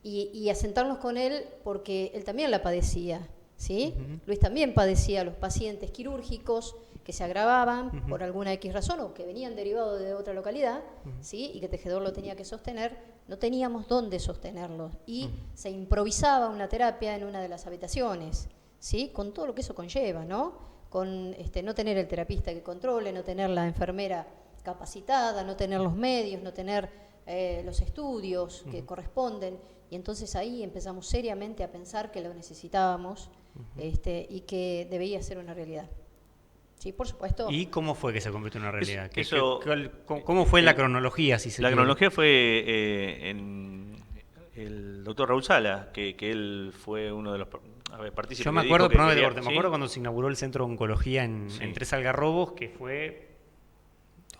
Y a sentarnos con él porque él también la padecía, ¿sí? Luis también padecía los pacientes quirúrgicos que se agravaban por alguna X razón o que venían derivados de otra localidad, ¿sí? Y que Tejedor lo tenía que sostener, no teníamos dónde sostenerlo y se improvisaba una terapia en una de las habitaciones, ¿sí? Con todo lo que eso conlleva, ¿no? Con no tener el terapista que controle, no tener la enfermera capacitada, no tener los medios, no tener los estudios que corresponden. Y entonces ahí empezamos seriamente a pensar que lo necesitábamos y que debía ser una realidad. Sí, por supuesto. ¿Y cómo fue que se convirtió en una realidad? ¿Cómo fue la cronología? Si se la quiere? cronología fue en el doctor Raúl Sala, que él fue uno de los partícipes. Yo me que acuerdo, dijo que perdón, quería- me ¿sí? acuerdo cuando se inauguró el centro de oncología en Tres Algarrobos, que fue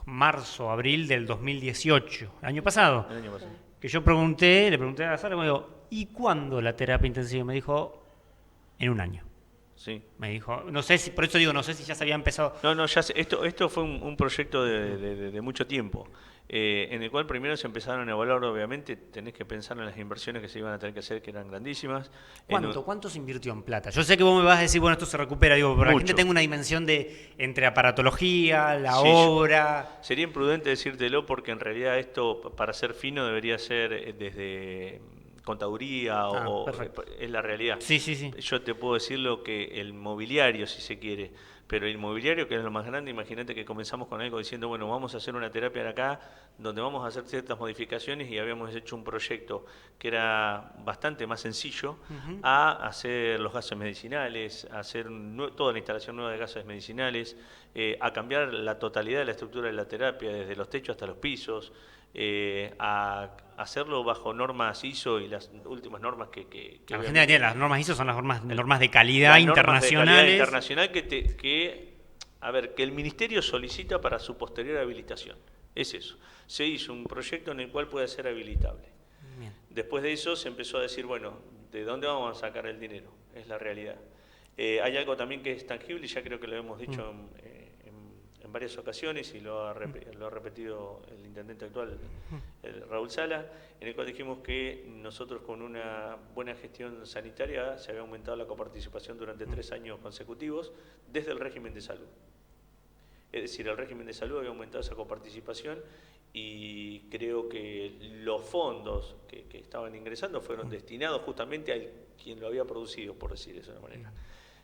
marzo, abril del 2018, año pasado. El año pasado. Que yo le pregunté a la sala, me dijo, ¿y cuándo la terapia intensiva? Me dijo, en un año. Sí. Me dijo, no sé si, por eso digo, no sé si ya se había empezado. No, ya esto fue un proyecto de mucho tiempo, en el cual primero se empezaron a evaluar, obviamente, tenés que pensar en las inversiones que se iban a tener que hacer, que eran grandísimas. ¿Cuánto se invirtió en plata? Yo sé que vos me vas a decir, bueno, esto se recupera, digo, pero la gente tenga una dimensión de entre aparatología, la obra. Sería imprudente decírtelo porque en realidad esto, para ser fino, debería ser desde contaduría es la realidad. Sí, sí, sí. Yo te puedo decir lo que el mobiliario, si se quiere, pero el mobiliario, que es lo más grande, imagínate que comenzamos con algo diciendo, bueno, vamos a hacer una terapia acá, donde vamos a hacer ciertas modificaciones y habíamos hecho un proyecto que era bastante más sencillo a hacer los gases medicinales, a hacer toda la instalación nueva de gases medicinales, a cambiar la totalidad de la estructura de la terapia, desde los techos hasta los pisos, a hacerlo bajo normas ISO y las últimas normas que la gente tiene las normas ISO son las normas de calidad internacionales. Internacional que el ministerio solicita para su posterior habilitación. Es eso. Se hizo un proyecto en el cual puede ser habilitable. Bien. Después de eso se empezó a decir, bueno, ¿de dónde vamos a sacar el dinero? Es la realidad. Hay algo también que es tangible y ya creo que lo hemos dicho en varias ocasiones y lo ha repetido el intendente actual, el Raúl Sala, en el cual dijimos que nosotros con una buena gestión sanitaria se había aumentado la coparticipación durante 3 años consecutivos desde el régimen de salud. Es decir, el régimen de salud había aumentado esa coparticipación y creo que los fondos que estaban ingresando fueron destinados justamente a quien lo había producido, por decir eso de una manera.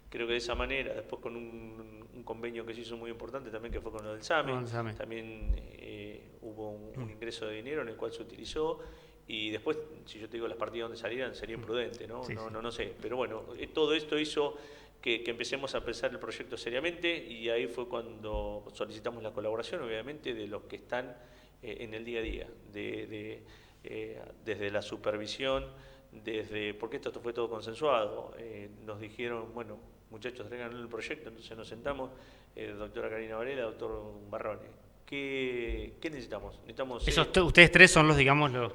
Creo que de esa manera, después con un convenio que se hizo muy importante también, que fue con lo del SAME, también hubo un ingreso de dinero en el cual se utilizó, y después, si yo te digo las partidas donde salieran, sería imprudente, ¿no? Sí, no sé, pero bueno, todo esto hizo que empecemos a pensar el proyecto seriamente, y ahí fue cuando solicitamos la colaboración, obviamente, de los que están en el día a día, desde la supervisión, porque esto fue todo consensuado, nos dijeron, bueno, muchachos, traigan el proyecto, entonces nos sentamos, doctora Karina Varela, doctor Barrone, ¿qué necesitamos? Ustedes tres son los, digamos, los...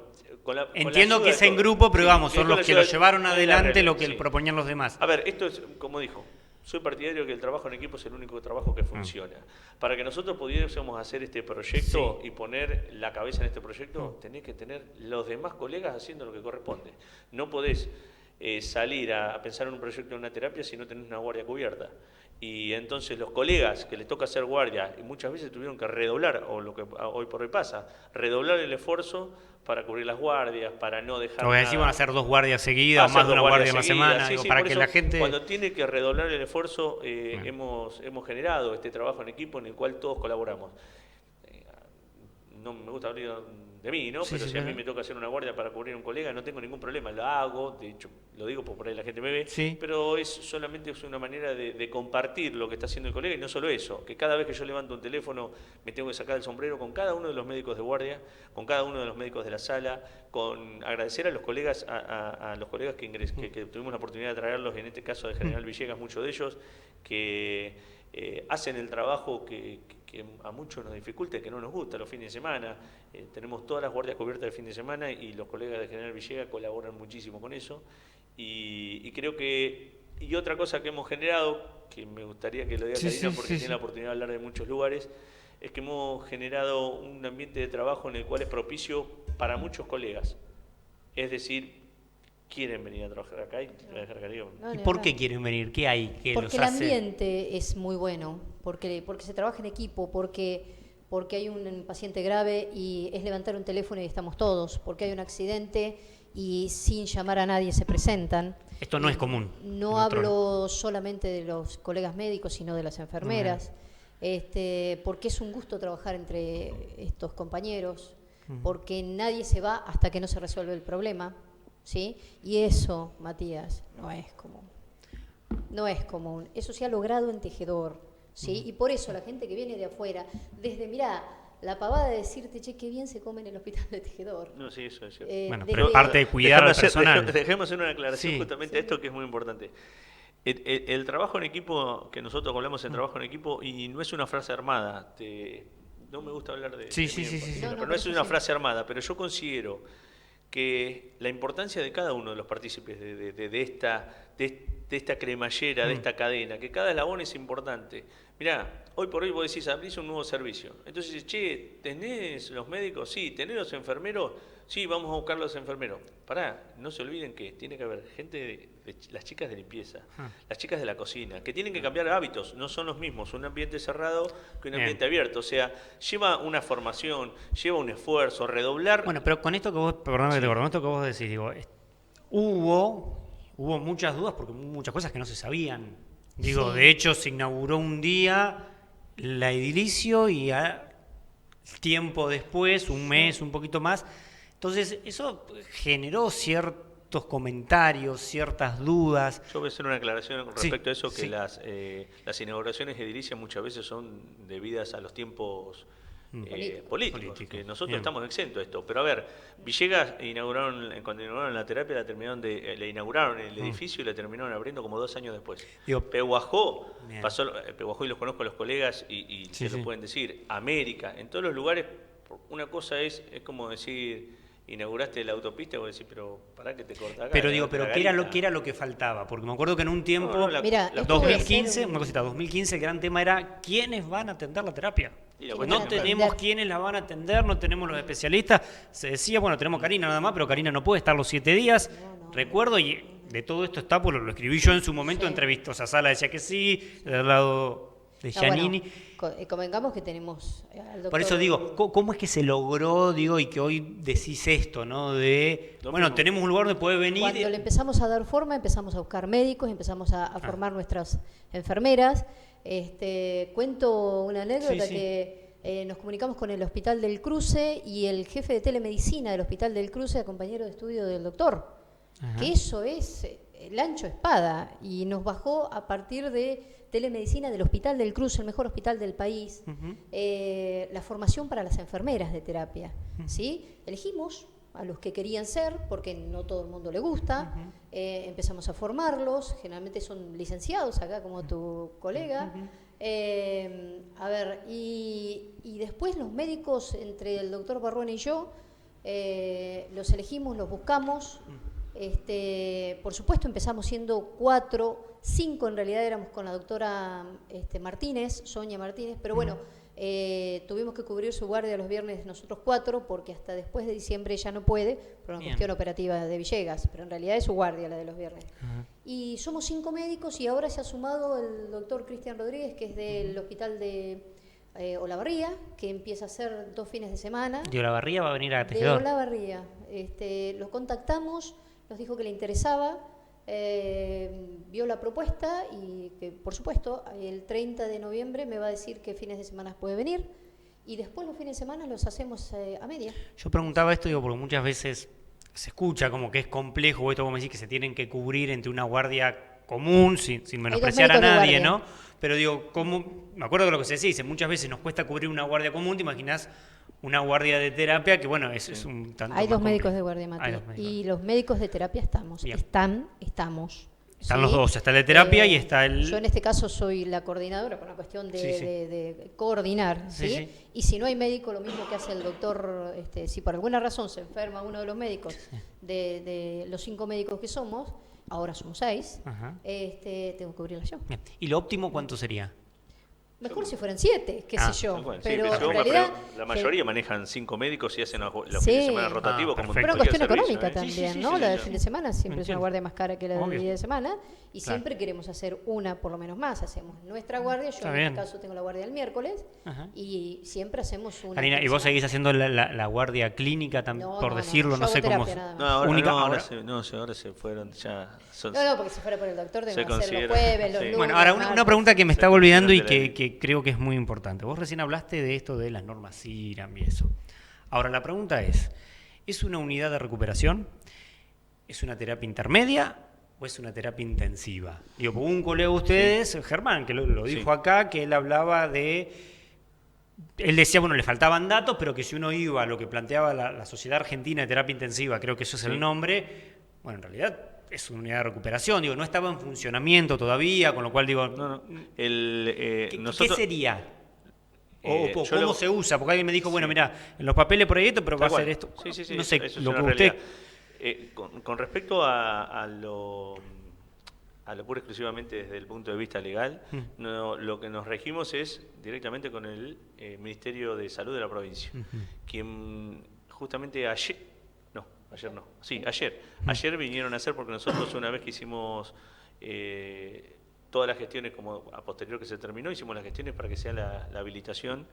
Entiendo que es en todo. grupo, pero sí, vamos, son los que lo llevaron adelante, lo que sí. proponían los demás. A ver, esto es, como dijo, soy partidario que el trabajo en equipo es el único trabajo que funciona. Para que nosotros pudiésemos hacer este proyecto y poner la cabeza en este proyecto, tenés que tener los demás colegas haciendo lo que corresponde. No podés salir a pensar en un proyecto de una terapia si no tenés una guardia cubierta. Y entonces los colegas que les toca hacer guardia, y muchas veces tuvieron que redoblar, o lo que hoy por hoy pasa, redoblar el esfuerzo para cubrir las guardias, para no dejar Lo que decimos, hacer 2 guardias seguidas, más de una guardia en la semana, para que la gente... Cuando tiene que redoblar el esfuerzo, hemos generado este trabajo en equipo en el cual todos colaboramos. No me gusta hablar de mí, ¿no? Pero si a mí me toca hacer una guardia para cubrir a un colega, no tengo ningún problema, lo hago, de hecho, lo digo porque por ahí la gente me ve, pero solamente es una manera de compartir lo que está haciendo el colega, y no solo eso, que cada vez que yo levanto un teléfono me tengo que sacar el sombrero con cada uno de los médicos de guardia, con cada uno de los médicos de la sala, con agradecer a los colegas, a los colegas que tuvimos la oportunidad de traerlos, en este caso de General Villegas, muchos de ellos, que hacen el trabajo que a muchos nos dificulta y que no nos gusta los fines de semana. Tenemos todas las guardias cubiertas el fin de semana y los colegas de General Villegas colaboran muchísimo con eso. Y creo que, y otra cosa que hemos generado, que me gustaría que lo diga Karina porque tiene la oportunidad de hablar de muchos lugares, es que hemos generado un ambiente de trabajo en el cual es propicio para muchos colegas. Es decir, quieren venir a trabajar acá y ¿Y por qué quieren venir? ¿Qué hay que porque los el hace? ambiente es muy bueno, porque se trabaja en equipo, porque hay un paciente grave y es levantar un teléfono y estamos todos, porque hay un accidente y sin llamar a nadie se presentan. Esto no es común. No hablo solamente de los colegas médicos, sino de las enfermeras, porque es un gusto trabajar entre estos compañeros, porque nadie se va hasta que no se resuelve el problema. ¿Sí? Y eso, Matías, no es común. Eso se ha logrado en Tejedor, ¿sí? Y por eso la gente que viene de afuera, desde, mirá, la pavada de decirte, che, qué bien se come en el hospital de Tejedor. No, sí, eso es cierto. Bueno, pero parte de cuidar al personal. Dejemos hacer una aclaración justamente a esto que es muy importante. El trabajo en equipo, que nosotros hablamos de trabajo en equipo, y no es una frase armada, no me gusta hablar de pero no es una frase armada, pero yo considero que la importancia de cada uno de los partícipes de esta cremallera, de esta cadena, que cada eslabón es importante. Mirá, hoy por hoy vos decís, abrís un nuevo servicio. Entonces, che, ¿tenés los médicos? Sí. ¿Tenés los enfermeros? Sí, vamos a buscar los enfermeros. Pará, no se olviden que tiene que haber gente, las chicas de limpieza, las chicas de la cocina, que tienen que cambiar hábitos, no son los mismos, un ambiente cerrado que un ambiente abierto. O sea, lleva una formación, lleva un esfuerzo, redoblar. Bueno, pero con esto que vos, perdóname, con esto que vos decís, digo, hubo muchas dudas porque muchas cosas que no se sabían. Digo, de hecho, se inauguró un día la edilicio y tiempo después, un mes, un poquito más. Entonces, eso generó ciertos comentarios, ciertas dudas. Yo voy a hacer una aclaración con respecto a eso, que las inauguraciones de edilicia muchas veces son debidas a los tiempos políticos, que nosotros estamos exentos de esto. Pero a ver, Villegas cuando inauguraron la terapia, le inauguraron el edificio y la terminaron abriendo como 2 años después. Pehuajó, Pehuajó, y los conozco a los colegas y se lo pueden decir, América, en todos los lugares. Una cosa es como decir, inauguraste la autopista y vos decís, pero pará que te corta acá. Pero digo, ¿qué era lo que faltaba? Porque me acuerdo que en un tiempo, 2015, una cosita, 2015 el gran tema era ¿quiénes van a atender la terapia? No tenemos quiénes la van a atender, no tenemos los especialistas. Se decía, bueno, tenemos Karina nada más, pero Karina no puede estar los 7 días. Recuerdo, y de todo esto está, pues lo escribí yo en su momento, entrevistas. O sea, Sala decía que sí, del lado de Giannini. Convengamos que tenemos al doctor. Por eso digo, ¿cómo es que se logró, y que hoy decís esto, ¿no? Bueno, tenemos un lugar donde puede venir. Cuando le empezamos a dar forma, empezamos a buscar médicos, empezamos a formar nuestras enfermeras. Cuento una anécdota que nos comunicamos con el Hospital del Cruce y el jefe de telemedicina del Hospital del Cruce, compañero de estudio del doctor. Que eso es el ancho espada, y nos bajó a partir de telemedicina del Hospital del Cruce, el mejor hospital del país, la formación para las enfermeras de terapia. ¿Sí? Elegimos a los que querían ser, porque no todo el mundo le gusta, empezamos a formarlos, generalmente son licenciados acá como tu colega. A ver, y después los médicos, entre el doctor Barruena y yo, los elegimos, los buscamos, Por supuesto, empezamos siendo 4, 5 en realidad éramos con la doctora Martínez, Sonia Martínez, pero bueno, tuvimos que cubrir su guardia los viernes nosotros 4, porque hasta después de diciembre ella no puede, por una cuestión operativa de Villegas, pero en realidad es su guardia la de los viernes. Y somos 5 médicos y ahora se ha sumado el doctor Cristian Rodríguez, que es del hospital de Olavarría, que empieza a hacer 2 fines de semana. ¿De Olavarría va a venir a Tejedor? De Olavarría. Lo contactamos, nos dijo que le interesaba, vio la propuesta y que, por supuesto, el 30 de noviembre me va a decir qué fines de semana puede venir y después los fines de semana los hacemos a media. Yo preguntaba esto, digo, porque muchas veces se escucha como que es complejo, esto como decís, que se tienen que cubrir entre una guardia común, sin menospreciar a nadie, ¿no? Pero digo, me acuerdo de lo que se dice, muchas veces nos cuesta cubrir una guardia común, te imaginas una guardia de terapia que, bueno, es un tanto Hay más 2 médicos complejo. de guardia, Mati, y los médicos de terapia estamos. Bien. Estamos. Están ¿sí? los dos, está el de terapia y está el... Yo en este caso soy la coordinadora, por una cuestión de coordinar, ¿sí? Sí. Y si no hay médico, lo mismo que hace el doctor, si por alguna razón se enferma uno de los médicos, de los 5 médicos que somos, ahora somos 6, tengo que cubrirla yo. Bien. ¿Y lo óptimo cuánto sería? Mejor si fueran 7, qué sé yo. Bueno, pero sí, en realidad... la mayoría manejan 5 médicos y hacen los Sí. fines de semana rotativos. Ah, como perfecto. Pero una en cuestión cualquier económica servicio, también, Sí, ¿no? sí, La de sí. fin de semana siempre es una Entiendo. guardia más cara que la de Obvio. día de semana y Claro. siempre queremos hacer una por lo menos más. Hacemos nuestra guardia, yo Está en bien. este caso tengo la guardia del miércoles y siempre hacemos una. Karina, ¿y vos seguís haciendo la guardia clínica, No, por no, decirlo? yo No hago sé cómo... terapia nada más. No, ahora, Única- ahora se fueron ya. No, porque si fuera por el doctor Se deben hacer los considera- jueves, los sí. lunes, Bueno, ahora martes. una pregunta que me Se estaba olvidando y considera que creo que es muy importante. Vos recién hablaste de esto de las normas CIRAM y eso. Ahora, la pregunta ¿es una unidad de recuperación? ¿Es una terapia intermedia o es una terapia intensiva? Digo, porque un colega de ustedes, Germán, que lo dijo acá, que él hablaba de... Él decía, bueno, le faltaban datos, pero que si uno iba a lo que planteaba la Sociedad Argentina de Terapia Intensiva, creo que eso es el nombre, bueno, en realidad es una unidad de recuperación, digo, no estaba en funcionamiento todavía, con lo cual digo, No. ¿qué sería? yo ¿Cómo lo- se usa? Porque alguien me dijo, bueno, mira, en los papeles por ahí esto, pero va a Tal ser cual. esto. Sí, No sé, eso es lo que una usted... realidad. Con respecto a lo puro exclusivamente desde el punto de vista legal, lo que nos regimos es directamente con el Ministerio de Salud de la provincia, quien justamente ayer vinieron a hacer, porque nosotros una vez que hicimos todas las gestiones, como a posterior que se terminó, hicimos las gestiones para que sea la habilitación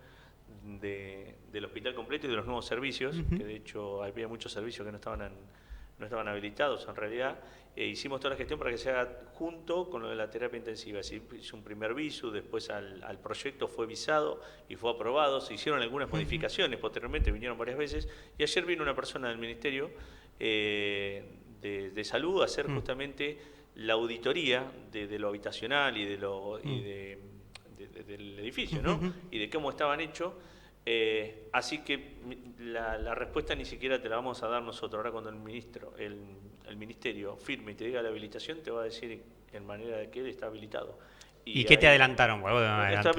del hospital completo y de los nuevos servicios, que de hecho había muchos servicios que no estaban habilitados en realidad. Hicimos toda la gestión para que se haga junto con lo de la terapia intensiva. Se hizo un primer visu, después al proyecto fue visado y fue aprobado. Se hicieron algunas modificaciones, posteriormente vinieron varias veces, y ayer vino una persona del Ministerio de Salud a hacer justamente la auditoría de lo habitacional y del edificio, ¿no? Y de cómo estaban hechos. Así que la respuesta ni siquiera te la vamos a dar nosotros. Ahora cuando el ministerio firme y te diga la habilitación, te va a decir en manera de que él está habilitado. ¿Y qué te adelantaron? Bueno, Va a estar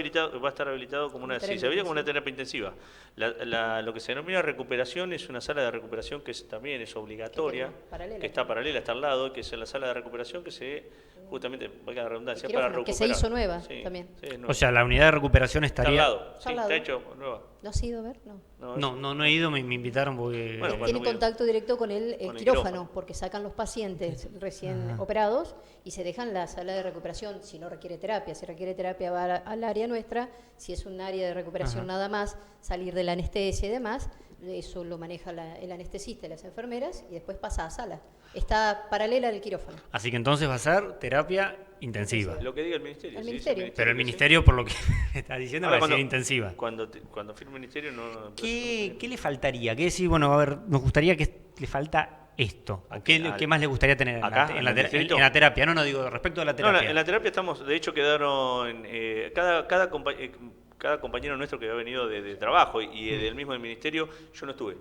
habilitado como una, Terapia se veía como una intensiva. terapia intensiva. Lo que se denomina recuperación es una sala de recuperación que también es obligatoria, tenemos paralela. que está paralela, está al lado, que es la sala de recuperación que justamente, valga la redundancia, El para quirófano, recuperar. que se hizo nueva Sí, también. sí, es nueva. O sea, la unidad de recuperación Está al estaría... lado, sí, Está al lado. está hecho nueva. ¿No has ido a ver? No. No he ido, me invitaron porque... Bueno, Tiene cuando contacto directo con el con el quirófano, quirófano. porque sacan los pacientes recién operados y se dejan la sala de recuperación si no requiere terapia. Si requiere terapia va al área nuestra, si es un área de recuperación nada más, salir de la anestesia y demás, eso lo maneja el anestesista y las enfermeras y después pasa a sala. Está paralela al quirófano. Así que entonces va a ser terapia intensiva. Lo que diga el ministerio. El sí, ministerio. Pero el que sí. ministerio, por lo que está diciendo, Ahora, va a ser intensiva. Cuando firme el ministerio no... ¿Qué le faltaría? ¿Qué decir? Bueno, a ver, nos gustaría que le falta esto. ¿O ¿Qué más le gustaría tener acá, en en la el distrito? en la terapia? No, digo, respecto a la No, terapia. en la terapia estamos, de hecho quedaron, cada compañero nuestro que ha venido de trabajo y del mismo del ministerio, yo no estuve.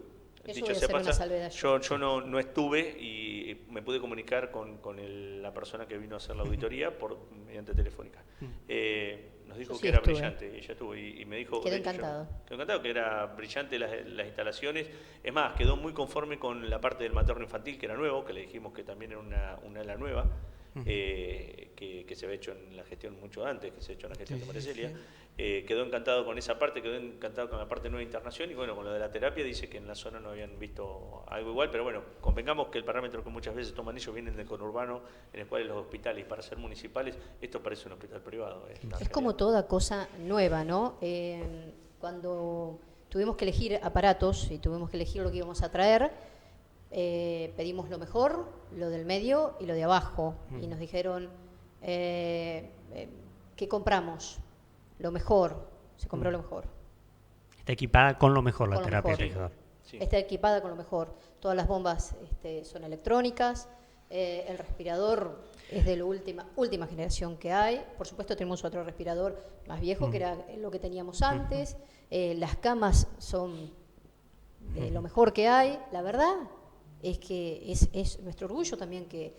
Eso Dicho voy a sea hacer una paso, salvedad yo no estuve y me pude comunicar con la persona que vino a hacer la auditoría mediante telefónica. Nos nos dijo Yo sí que era estuve. brillante. Ella estuvo y me dijo... Quedó de hecho, encantado. quedó encantado, que era brillante las instalaciones. Es más, quedó muy conforme con la parte del materno infantil, que era nuevo, que le dijimos que también era una ala nueva, que se había hecho en la gestión mucho antes, que se ha hecho en la gestión de María Celia. Quedó encantado con esa parte, quedó encantado con la parte de nueva internación y bueno, con lo de la terapia dice que en la zona no habían visto algo igual, pero bueno, convengamos que el parámetro que muchas veces toman ellos vienen del conurbano, en el cual los hospitales, para ser municipales, esto parece un hospital privado. Es como toda cosa nueva, ¿no? Cuando tuvimos que elegir aparatos y tuvimos que elegir lo que íbamos a traer, pedimos lo mejor, lo del medio y lo de abajo. Y nos dijeron, ¿qué compramos? Lo mejor, se compró lo mejor. Está equipada con lo mejor la Con lo terapia mejor. tejedor. Sí. Está equipada con lo mejor. Todas las bombas son electrónicas, el respirador es de la última generación que hay. Por supuesto tenemos otro respirador más viejo, que era lo que teníamos antes. Las camas son de lo mejor que hay. La verdad es que es nuestro orgullo también que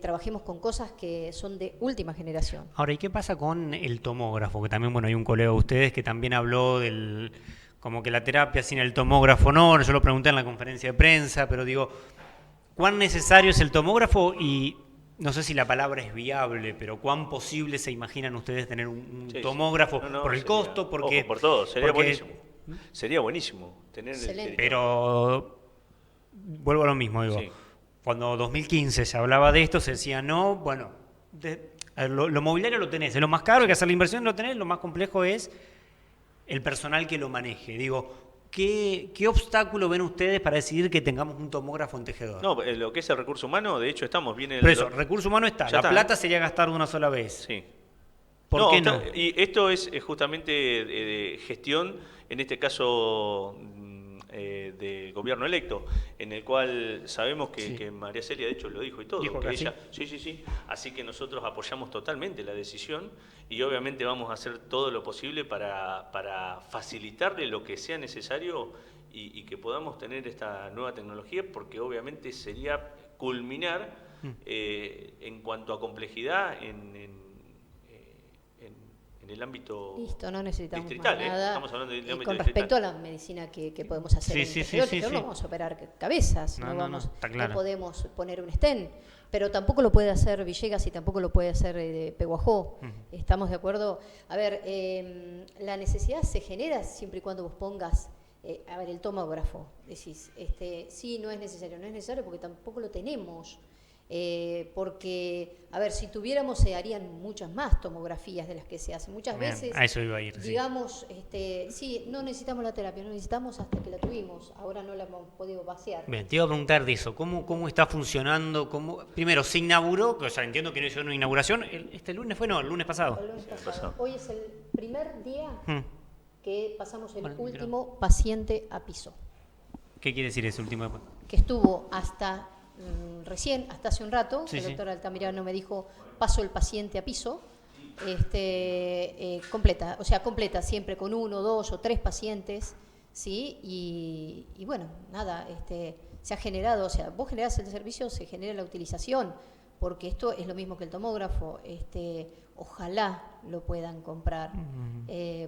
trabajemos con cosas que son de última generación. Ahora, ¿y qué pasa con el tomógrafo? Que también, bueno, hay un colega de ustedes que también habló del, como que la terapia sin el tomógrafo no, yo lo pregunté en la conferencia de prensa, pero digo, ¿cuán necesario es el tomógrafo? Y no sé si la palabra es viable, pero ¿cuán posible se imaginan ustedes tener un Sí, sí. tomógrafo? No, Por el sería- costo, porque... ojo, por todo, sería porque- buenísimo. Sería buenísimo tener Excelente. Pero vuelvo a lo mismo, digo. Sí. Cuando 2015 se hablaba de esto, se decía, no, bueno, lo mobiliario lo tenés, es lo más caro, hay que hacer la inversión, lo tenés, lo más complejo es el personal que lo maneje. Digo, ¿qué obstáculo ven ustedes para decidir que tengamos un tomógrafo en tejedor? No, lo que es el recurso humano, de hecho estamos bien en el... Pero eso, recurso humano está, Ya la está. plata sería gastar de una sola vez. Sí. ¿Por qué no? Y esto es justamente de gestión, en este caso del gobierno electo, en el cual sabemos que María Celia de hecho lo dijo y todo, Dijo que que ella, sí, así que nosotros apoyamos totalmente la decisión y obviamente vamos a hacer todo lo posible para facilitarle lo que sea necesario y que podamos tener esta nueva tecnología, porque obviamente sería culminar en cuanto a complejidad en el ámbito Listo, no necesitamos distrital, más nada. Estamos hablando del Y ámbito con distrital. respecto a la medicina que podemos hacer Sí, en sí, tejedor, sí, tejedor sí. no vamos a operar cabezas, No, no, no, vamos, está claro. no podemos poner un stent, pero tampoco lo puede hacer Villegas y tampoco lo puede hacer Peguajó. ¿Estamos de acuerdo? A ver, la necesidad se genera siempre y cuando vos pongas, a ver, el tomógrafo. Decís, sí, no es necesario porque tampoco lo tenemos. Porque, a ver, si tuviéramos se harían muchas más tomografías de las que se hacen. Muchas Bien, veces, a eso iba a ir, sí. digamos, sí, no necesitamos la terapia, no necesitamos hasta que la tuvimos, ahora no la hemos podido vaciar. Bien, te iba a preguntar de eso, ¿cómo está funcionando? Primero, se inauguró, o sea, entiendo que no hizo una inauguración, ¿este lunes fue? No, el lunes pasado. El lunes pasado. Hoy es el primer día que pasamos el Bueno, último paciente a piso, ¿Qué quiere decir ese último? que estuvo hasta recién, hasta hace un rato, Sí, el sí. doctor Altamirano me dijo, paso el paciente a piso, completa siempre con 1, 2 o 3 pacientes, ¿sí? Y bueno, nada, se ha generado, o sea, vos generás el servicio, se genera la utilización, porque esto es lo mismo que el tomógrafo, ojalá lo puedan comprar,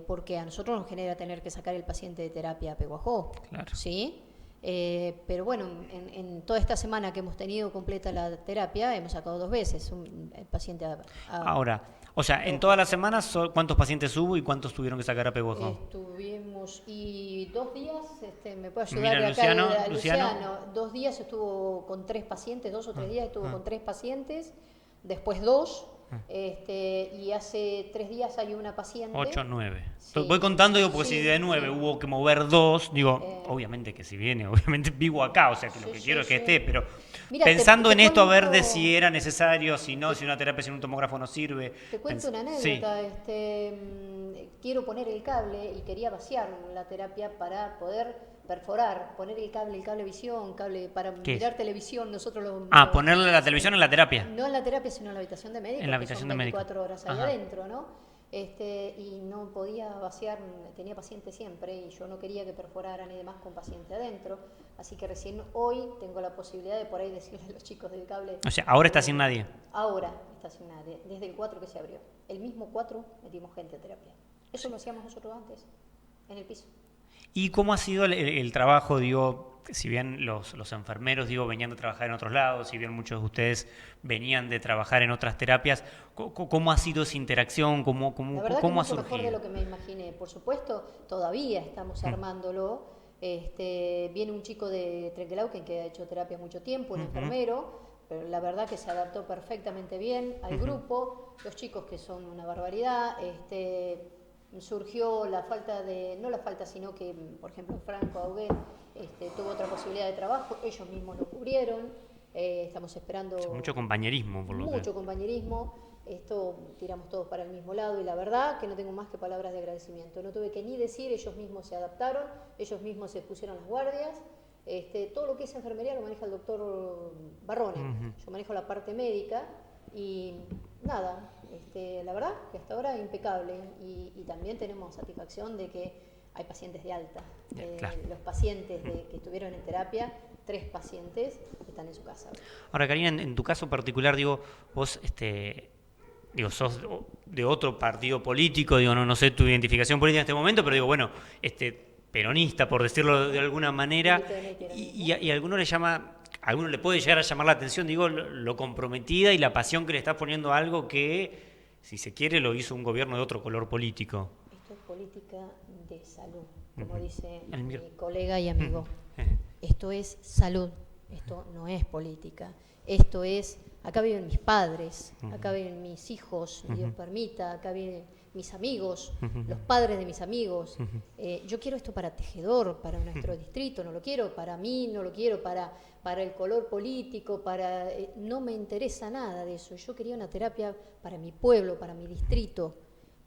porque a nosotros nos genera tener que sacar el paciente de terapia a Peguajó, Claro. ¿sí? Pero bueno, en toda esta semana que hemos tenido completa la terapia, hemos sacado 2 veces un paciente a Ahora, o sea, en todas las semanas, ¿cuántos pacientes hubo y cuántos tuvieron que sacar a Peguajó? Estuvimos, y 2 días, me puede ayudar Mira, de acá Luciano, Luciano, 2 días estuvo con 3 pacientes, 2 o 3 días estuvo con 3 pacientes, después 2, y hace 3 días hay una paciente. 8, 9. Sí. Voy contando, digo, porque Sí, si de 9 sí. hubo que mover 2, digo, obviamente que si viene, obviamente vivo acá, o sea, que lo Sí, que sí, quiero es que sí. esté, pero Mira, pensando te en esto, a ver cuento- de si era necesario, si no, si una terapia sin un tomógrafo no sirve. Te cuento una Sí. anécdota, quiero poner el cable y quería vaciar la terapia para poder perforar, poner el cable visión, cable para ¿Qué mirar es? televisión, nosotros lo... Ponerle la televisión en la terapia. No en la terapia, sino en la habitación de médico. En la que habitación son de médico. 24 horas ahí Ajá. adentro, ¿no? y no podía vaciar, tenía pacientes siempre y yo no quería que perforaran y demás con paciente adentro, así que recién hoy tengo la posibilidad de por ahí decirle a los chicos del cable. O sea, ahora está sin nadie. Ahora está sin nadie, desde el 4 que se abrió. El mismo 4 metimos gente a terapia. Eso lo hacíamos nosotros antes, en el piso. ¿Y cómo ha sido el trabajo, digo, si bien los enfermeros, digo, venían de trabajar en otros lados, si bien muchos de ustedes venían de trabajar en otras terapias, ¿cómo ha sido esa interacción? ¿Cómo La verdad ha que mucho surgido? mejor de lo que me imaginé. Por supuesto, todavía estamos armándolo. Viene un chico de Trenquelauquen que ha hecho terapia mucho tiempo, un enfermero, pero la verdad que se adaptó perfectamente bien al grupo. Los chicos que son una barbaridad. Surgió la falta de, no la falta, sino que, por ejemplo, Franco Auguet tuvo otra posibilidad de trabajo, ellos mismos lo cubrieron, estamos esperando... Mucho compañerismo, por lo que... Mucho compañerismo, esto tiramos todos para el mismo lado y la verdad que no tengo más que palabras de agradecimiento, no tuve que ni decir, ellos mismos se adaptaron, ellos mismos se pusieron las guardias, todo lo que es enfermería lo maneja el doctor Barrone, yo manejo la parte médica y nada, la verdad que hasta ahora impecable y también tenemos satisfacción de que hay pacientes de alta. Claro. Los pacientes que estuvieron en terapia, 3 pacientes están en su casa. Ahora, Karina, en tu caso particular, digo, vos sos de otro partido político, digo, no sé tu identificación política en este momento, pero digo, bueno, peronista, por decirlo de alguna manera, y a alguno le llama... A alguno le puede llegar a llamar la atención, digo, lo comprometida y la pasión que le estás poniendo a algo que, si se quiere, lo hizo un gobierno de otro color político. Esto es política de salud, como dice El mi colega y amigo. Esto es salud, esto no es política. Esto es, acá viven mis padres, acá viven mis hijos, Dios permita, acá viven mis amigos, los padres de mis amigos. Yo quiero esto para Tejedor, para nuestro distrito, no lo quiero para mí, no lo quiero para el color político, no me interesa nada de eso. Yo quería una terapia para mi pueblo, para mi distrito,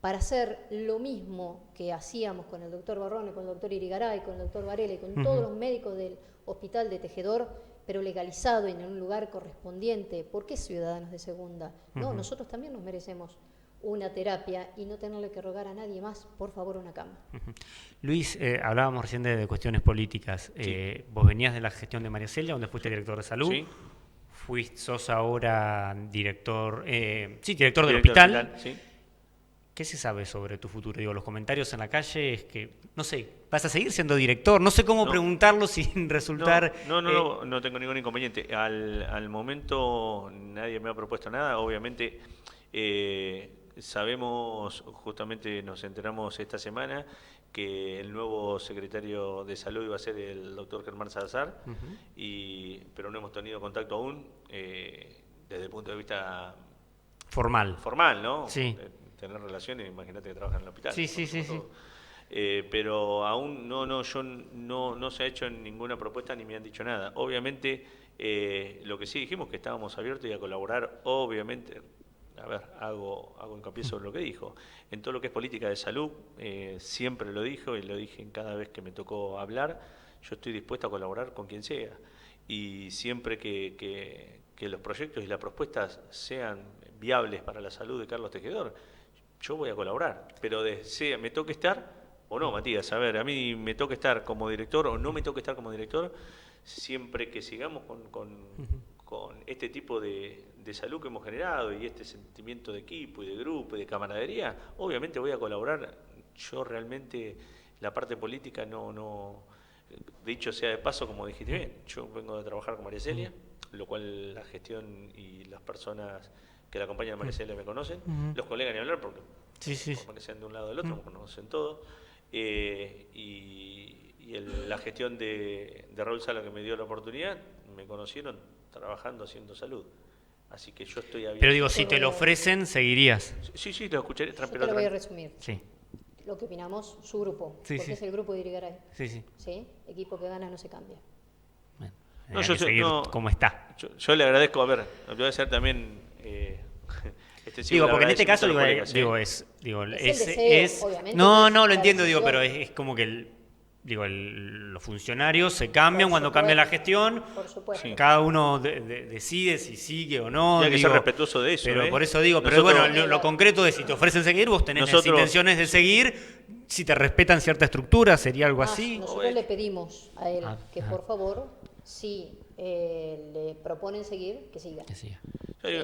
para hacer lo mismo que hacíamos con el doctor Barrone, con el doctor Irigaray, con el doctor Varela y con todos los médicos del hospital de Tejedor, pero legalizado y en un lugar correspondiente. ¿Por qué ciudadanos de segunda? No, nosotros también nos merecemos una terapia y no tenerle que rogar a nadie más, por favor, una cama. Luis, hablábamos recién de cuestiones políticas. Sí. Vos venías de la gestión de María Celia, donde fuiste director de salud. Sí. Sos ahora director del hospital. Sí. ¿Qué se sabe sobre tu futuro? Digo, los comentarios en la calle es que, no sé, ¿vas a seguir siendo director? No sé cómo preguntarlo sin resultar... No tengo ningún inconveniente. Al momento nadie me ha propuesto nada. Obviamente sabemos, justamente nos enteramos esta semana, que el nuevo secretario de Salud iba a ser el doctor Germán Salazar, pero no hemos tenido contacto aún desde el punto de vista formal, ¿no? Sí. Tener relaciones, imagínate que trabajan en el hospital. Sí. Pero aún no se ha hecho ninguna propuesta ni me han dicho nada. Obviamente, lo que sí dijimos que estábamos abiertos y a colaborar, obviamente, hago hincapié sobre lo que dijo. En todo lo que es política de salud, siempre lo dijo y lo dije en cada vez que me tocó hablar, yo estoy dispuesto a colaborar con quien sea. Y siempre que los proyectos y las propuestas sean viables para la salud de Carlos Tejedor, yo voy a colaborar, pero me toque estar o no, Matías, a mí me toca estar como director o no me toca estar como director, siempre que sigamos con este tipo de salud que hemos generado y este sentimiento de equipo y de grupo y de camaradería, obviamente voy a colaborar. Yo realmente la parte política no dicho sea de paso, como dijiste bien, yo vengo de trabajar con María Celia, lo cual la gestión y las personas que la acompañan a María Celia me conocen, los colegas ni hablar porque por más que sean de un lado o del otro, me conocen todo, la gestión de Raúl Sala, que me dio la oportunidad, me conocieron trabajando haciendo salud, así que yo estoy abierto. Pero digo, si te lo ofrecen, seguirías. Sí, lo escuché. Yo te lo voy a resumir. Sí. Lo que opinamos, su grupo, porque es el grupo de Irigaray. Sí. Equipo que gana no se cambia. Bueno, como está. Yo le agradezco, lo voy a hacer también... porque en este caso obviamente. no, lo entiendo, pero es como que digo, los funcionarios se cambian Por cuando supuesto. cambia la gestión. Por supuesto. Cada uno decide si sigue o no. Y hay que ser respetuoso de eso. Pero por eso digo, pero Nosotros- bueno, lo concreto es si te ofrecen seguir, vos tenés las Nosotros- intenciones de seguir, si te respetan cierta estructura, sería algo Más, así. nosotros le pedimos a él Ah, que ajá. por favor, si le proponen seguir, que siga. Que siga.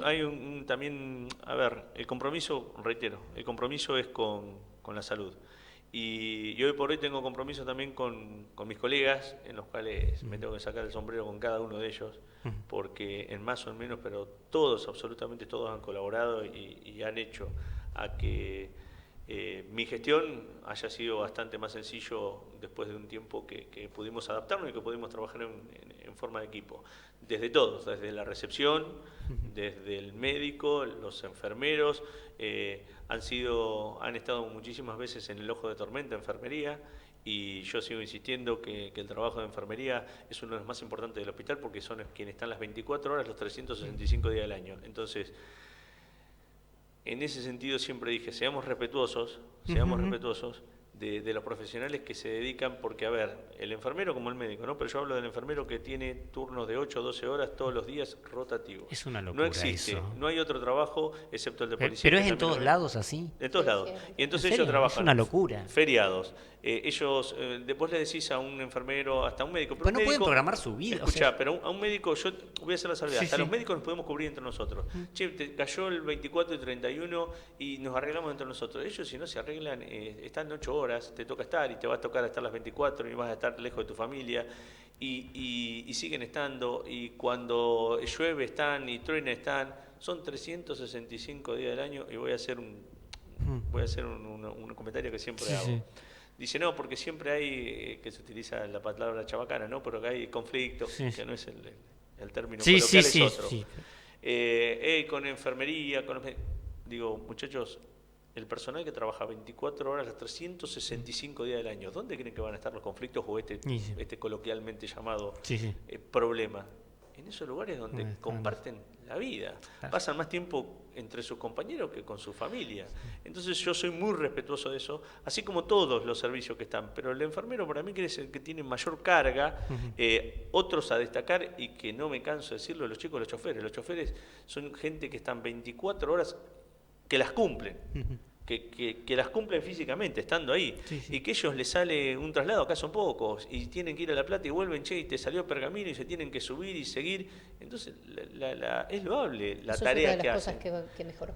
Hay también, a ver, el compromiso, reitero, el compromiso es con la salud. Y hoy por hoy tengo compromiso también con mis colegas, en los cuales me tengo que sacar el sombrero con cada uno de ellos, porque en más o en menos, pero todos, absolutamente todos han colaborado y han hecho a que mi gestión haya sido bastante más sencillo después de un tiempo que pudimos adaptarnos y que pudimos trabajar en forma de equipo. Desde todos, desde la recepción, desde el médico, los enfermeros, han estado muchísimas veces en el ojo de tormenta, enfermería, y yo sigo insistiendo que el trabajo de enfermería es uno de los más importantes del hospital porque son quienes están las 24 horas, los 365 días del año. Entonces, en ese sentido siempre dije, seamos respetuosos de los profesionales que se dedican, porque a ver, el enfermero como el médico, ¿no? Pero yo hablo del enfermero que tiene turnos de 8 o 12 horas todos los días rotativos. Es una locura No existe, eso. no hay otro trabajo excepto el de policía. Pero es que en también todos lo- lados así. En todos Sí, lados. sí. Y entonces ¿En serio? ellos trabajan. Es una locura. Feriados. Ellos, después le decís a un enfermero, hasta a un médico. Pero un no pueden médico- programar su vida. o Escuchá, sea, pero a un médico, yo voy a hacer la salvedad, Sí, hasta sí. los médicos nos podemos cubrir entre nosotros. Che, te cayó el 24 y 31 y nos arreglamos entre nosotros. Ellos si no se arreglan, están 8 horas, te toca estar y te va a tocar estar las 24 y vas a estar lejos de tu familia. Y siguen estando, y cuando llueve están y truena están. Son 365 días del año y voy a hacer un comentario que siempre Sí, hago. sí. Dice, no, porque siempre hay, que se utiliza la palabra chabacana, ¿no? Pero que hay conflictos, Sí. que no es el término Sí, coloquial, sí, es sí, otro. sí. Con enfermería, digo, muchachos, el personal que trabaja 24 horas, las 365 días del año, ¿dónde creen que van a estar los conflictos o Sí, sí. este coloquialmente llamado Sí, sí. problema? En esos lugares donde Donde están. comparten la vida, Claro. pasan más tiempo entre sus compañeros que con su familia. Entonces yo soy muy respetuoso de eso, así como todos los servicios que están, pero el enfermero para mí que es el que tiene mayor carga, otros a destacar y que no me canso de decirlo, los chicos, los choferes son gente que están 24 horas que las cumplen. Que las cumplen físicamente, estando ahí, Sí, sí. y que ellos les sale un traslado, acá son pocos, y tienen que ir a La Plata y vuelven, che, y te salió Pergamino y se tienen que subir y seguir. Entonces, es loable la Eso tarea es que una de las hacen. cosas que mejoró.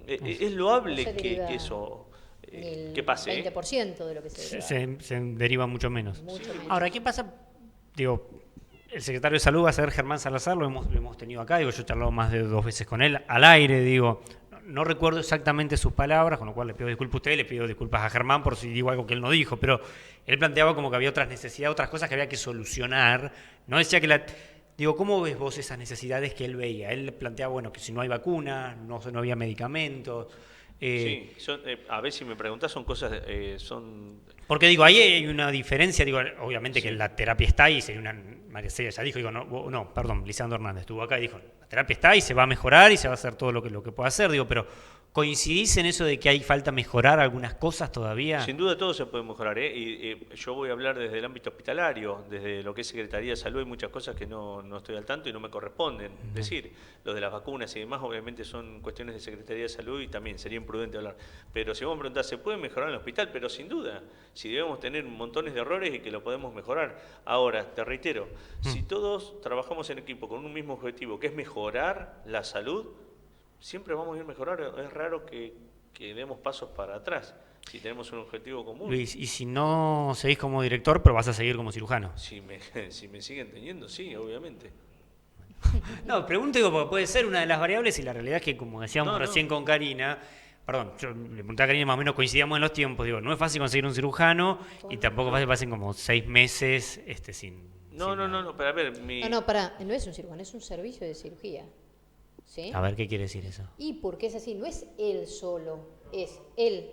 Es loable No se que deriva eso El que pase. 20% de lo que se Se deriva mucho menos. Mucho menos. Ahora, ¿qué pasa? Digo, el secretario de Salud va a ser Germán Salazar, lo hemos tenido acá, digo, yo he charlado más de 2 veces con él, al aire, digo, no recuerdo exactamente sus palabras, con lo cual le pido disculpas a usted, le pido disculpas a Germán por si digo algo que él no dijo, pero él planteaba como que había otras necesidades, otras cosas que había que solucionar, no decía que Digo, ¿cómo ves vos esas necesidades que él veía? Él planteaba, bueno, que si no hay vacuna, no había medicamentos. Sí, a ver si me preguntás, son cosas, Porque digo, ahí hay una diferencia, digo, obviamente Sí. que la terapia está ahí, sería una María Celia ya dijo, digo, no, perdón, Lisandro Hernández estuvo acá y dijo, la terapia está ahí, se va a mejorar y se va a hacer todo lo que pueda hacer, digo, pero ¿coincidís en eso de que hay falta mejorar algunas cosas todavía? Sin duda todo se puede mejorar, ¿eh? Y yo voy a hablar desde el ámbito hospitalario, desde lo que es Secretaría de Salud, hay muchas cosas que no estoy al tanto y no me corresponden decir. Lo de las vacunas y demás obviamente son cuestiones de Secretaría de Salud y también sería imprudente hablar. Pero si vos me preguntás, ¿se puede mejorar en el hospital? Pero sin duda, si debemos tener montones de errores y que lo podemos mejorar. Ahora, te reitero, si todos trabajamos en equipo con un mismo objetivo, que es mejorar la salud, siempre vamos a ir a mejorar. Es raro que demos pasos para atrás si tenemos un objetivo común. Luis, y si no seguís como director, pero vas a seguir como cirujano. Si me siguen teniendo, sí, obviamente. No, pregunto, digo, porque puede ser una de las variables y la realidad es que, como decíamos No, recién con Karina, perdón, yo le pregunté a Karina, más o menos coincidíamos en los tiempos, digo, no es fácil conseguir un cirujano y tampoco es fácil, pasen como 6 meses sin No, pero a ver, No, no es un cirujano, es un servicio de cirugía. ¿Sí? A ver, ¿qué quiere decir eso? Y porque es así, no es él solo, es el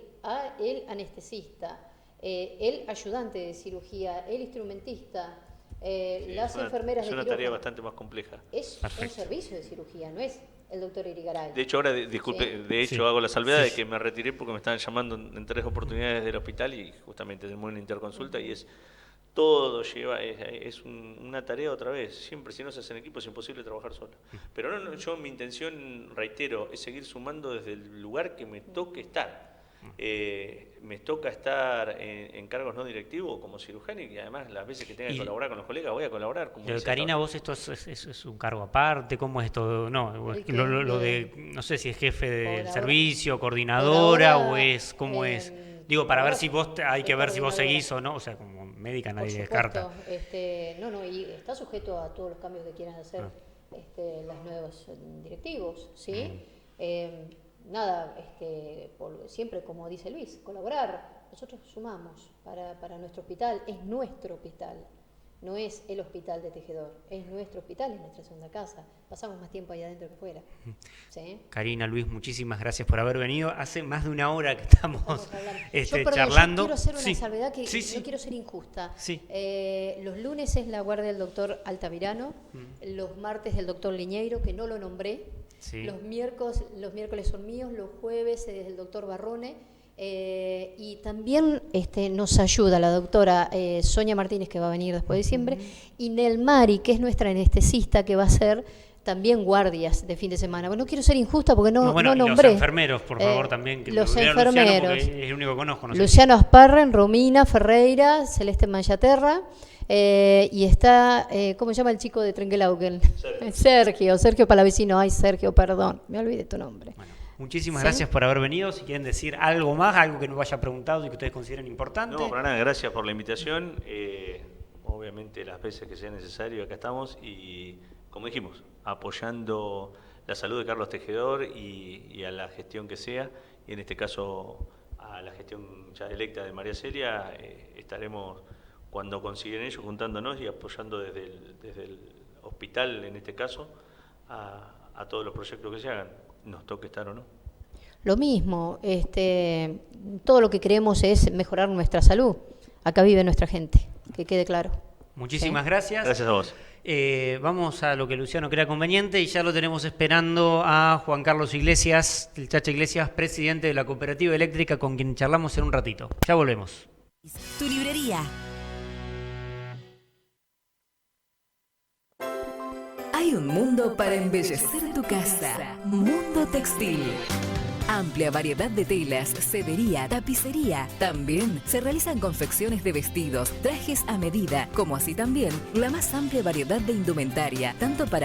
anestesista, el ayudante de cirugía, el instrumentista, las enfermeras es de una quirófano. tarea bastante más compleja. Es Perfecto. un servicio de cirugía, no es el doctor Irigaray. De hecho, ahora, disculpe, Sí. de hecho Sí. hago la salvedad Sí. de que me retiré porque me estaban llamando en 3 oportunidades del hospital y justamente tenemos una interconsulta y es todo lleva, es una tarea otra vez. Siempre, si no se hace en equipo, es imposible trabajar solo. Pero no, yo mi intención, reitero, es seguir sumando desde el lugar que me toque estar. Me toca estar en cargos no directivos como cirujano y además las veces que tenga que colaborar con los colegas voy a colaborar. Como Karina, vos esto es un cargo aparte, ¿cómo es todo? No, lo de, no sé si es jefe del servicio, coordinadora o es, ¿cómo es? Digo, para ver si vos, hay que ver si vos seguís o no, o sea, como médica nadie descarta. Y está sujeto a todos los cambios que quieran hacer los nuevos directivos, ¿sí? Nada, siempre como dice Luis, colaborar. Nosotros sumamos para nuestro hospital, es nuestro hospital, no es el hospital de Tejedor, es nuestro hospital, es nuestra segunda casa. Pasamos más tiempo ahí adentro que fuera. ¿Sí? Karina, Luis, muchísimas gracias por haber venido. Hace más de una hora que estamos charlando. Yo quiero hacer una salvedad que no quiero ser injusta. Sí. Los lunes es la guardia del doctor Altamirano, los martes del doctor Liñeiro, que no lo nombré. Sí. Los miércoles son míos, los jueves es del doctor Barrone, y también nos ayuda la doctora Sonia Martínez, que va a venir después de diciembre, y Nel Mari, que es nuestra anestesista, que va a ser también guardias de fin de semana. Bueno, no quiero ser injusta porque no nombré. Los enfermeros, por favor, también. Que los enfermeros. Luciano, es el único que conozco. Luciano Asparren, Romina Ferreira, Celeste Manchaterra. Y está, ¿cómo se llama el chico de Trenquelauquen? Sergio Palavecino. Ay, Sergio, perdón, me olvidé tu nombre. Bueno, muchísimas gracias por haber venido. Si quieren decir algo más, algo que no haya preguntado y que ustedes consideren importante. No, para nada, gracias por la invitación. Obviamente las veces que sea necesario, acá estamos y, como dijimos, apoyando la salud de Carlos Tejedor y a la gestión que sea, y en este caso a la gestión ya electa de María Celia, estaremos, cuando consiguen ellos, juntándonos y apoyando desde el hospital, en este caso, a todos los proyectos que se hagan, nos toque estar o no. Lo mismo, todo lo que queremos es mejorar nuestra salud. Acá vive nuestra gente, que quede claro. Muchísimas gracias. Gracias a vos. Vamos a lo que Luciano crea conveniente y ya lo tenemos esperando a Juan Carlos Iglesias, el Chacha Iglesias, presidente de la Cooperativa Eléctrica, con quien charlamos en un ratito. Ya volvemos. Tu librería. Hay un mundo para embellecer tu casa. Mundo Textil. Amplia variedad de telas, sedería, tapicería. También se realizan confecciones de vestidos, trajes a medida, como así también la más amplia variedad de indumentaria, tanto para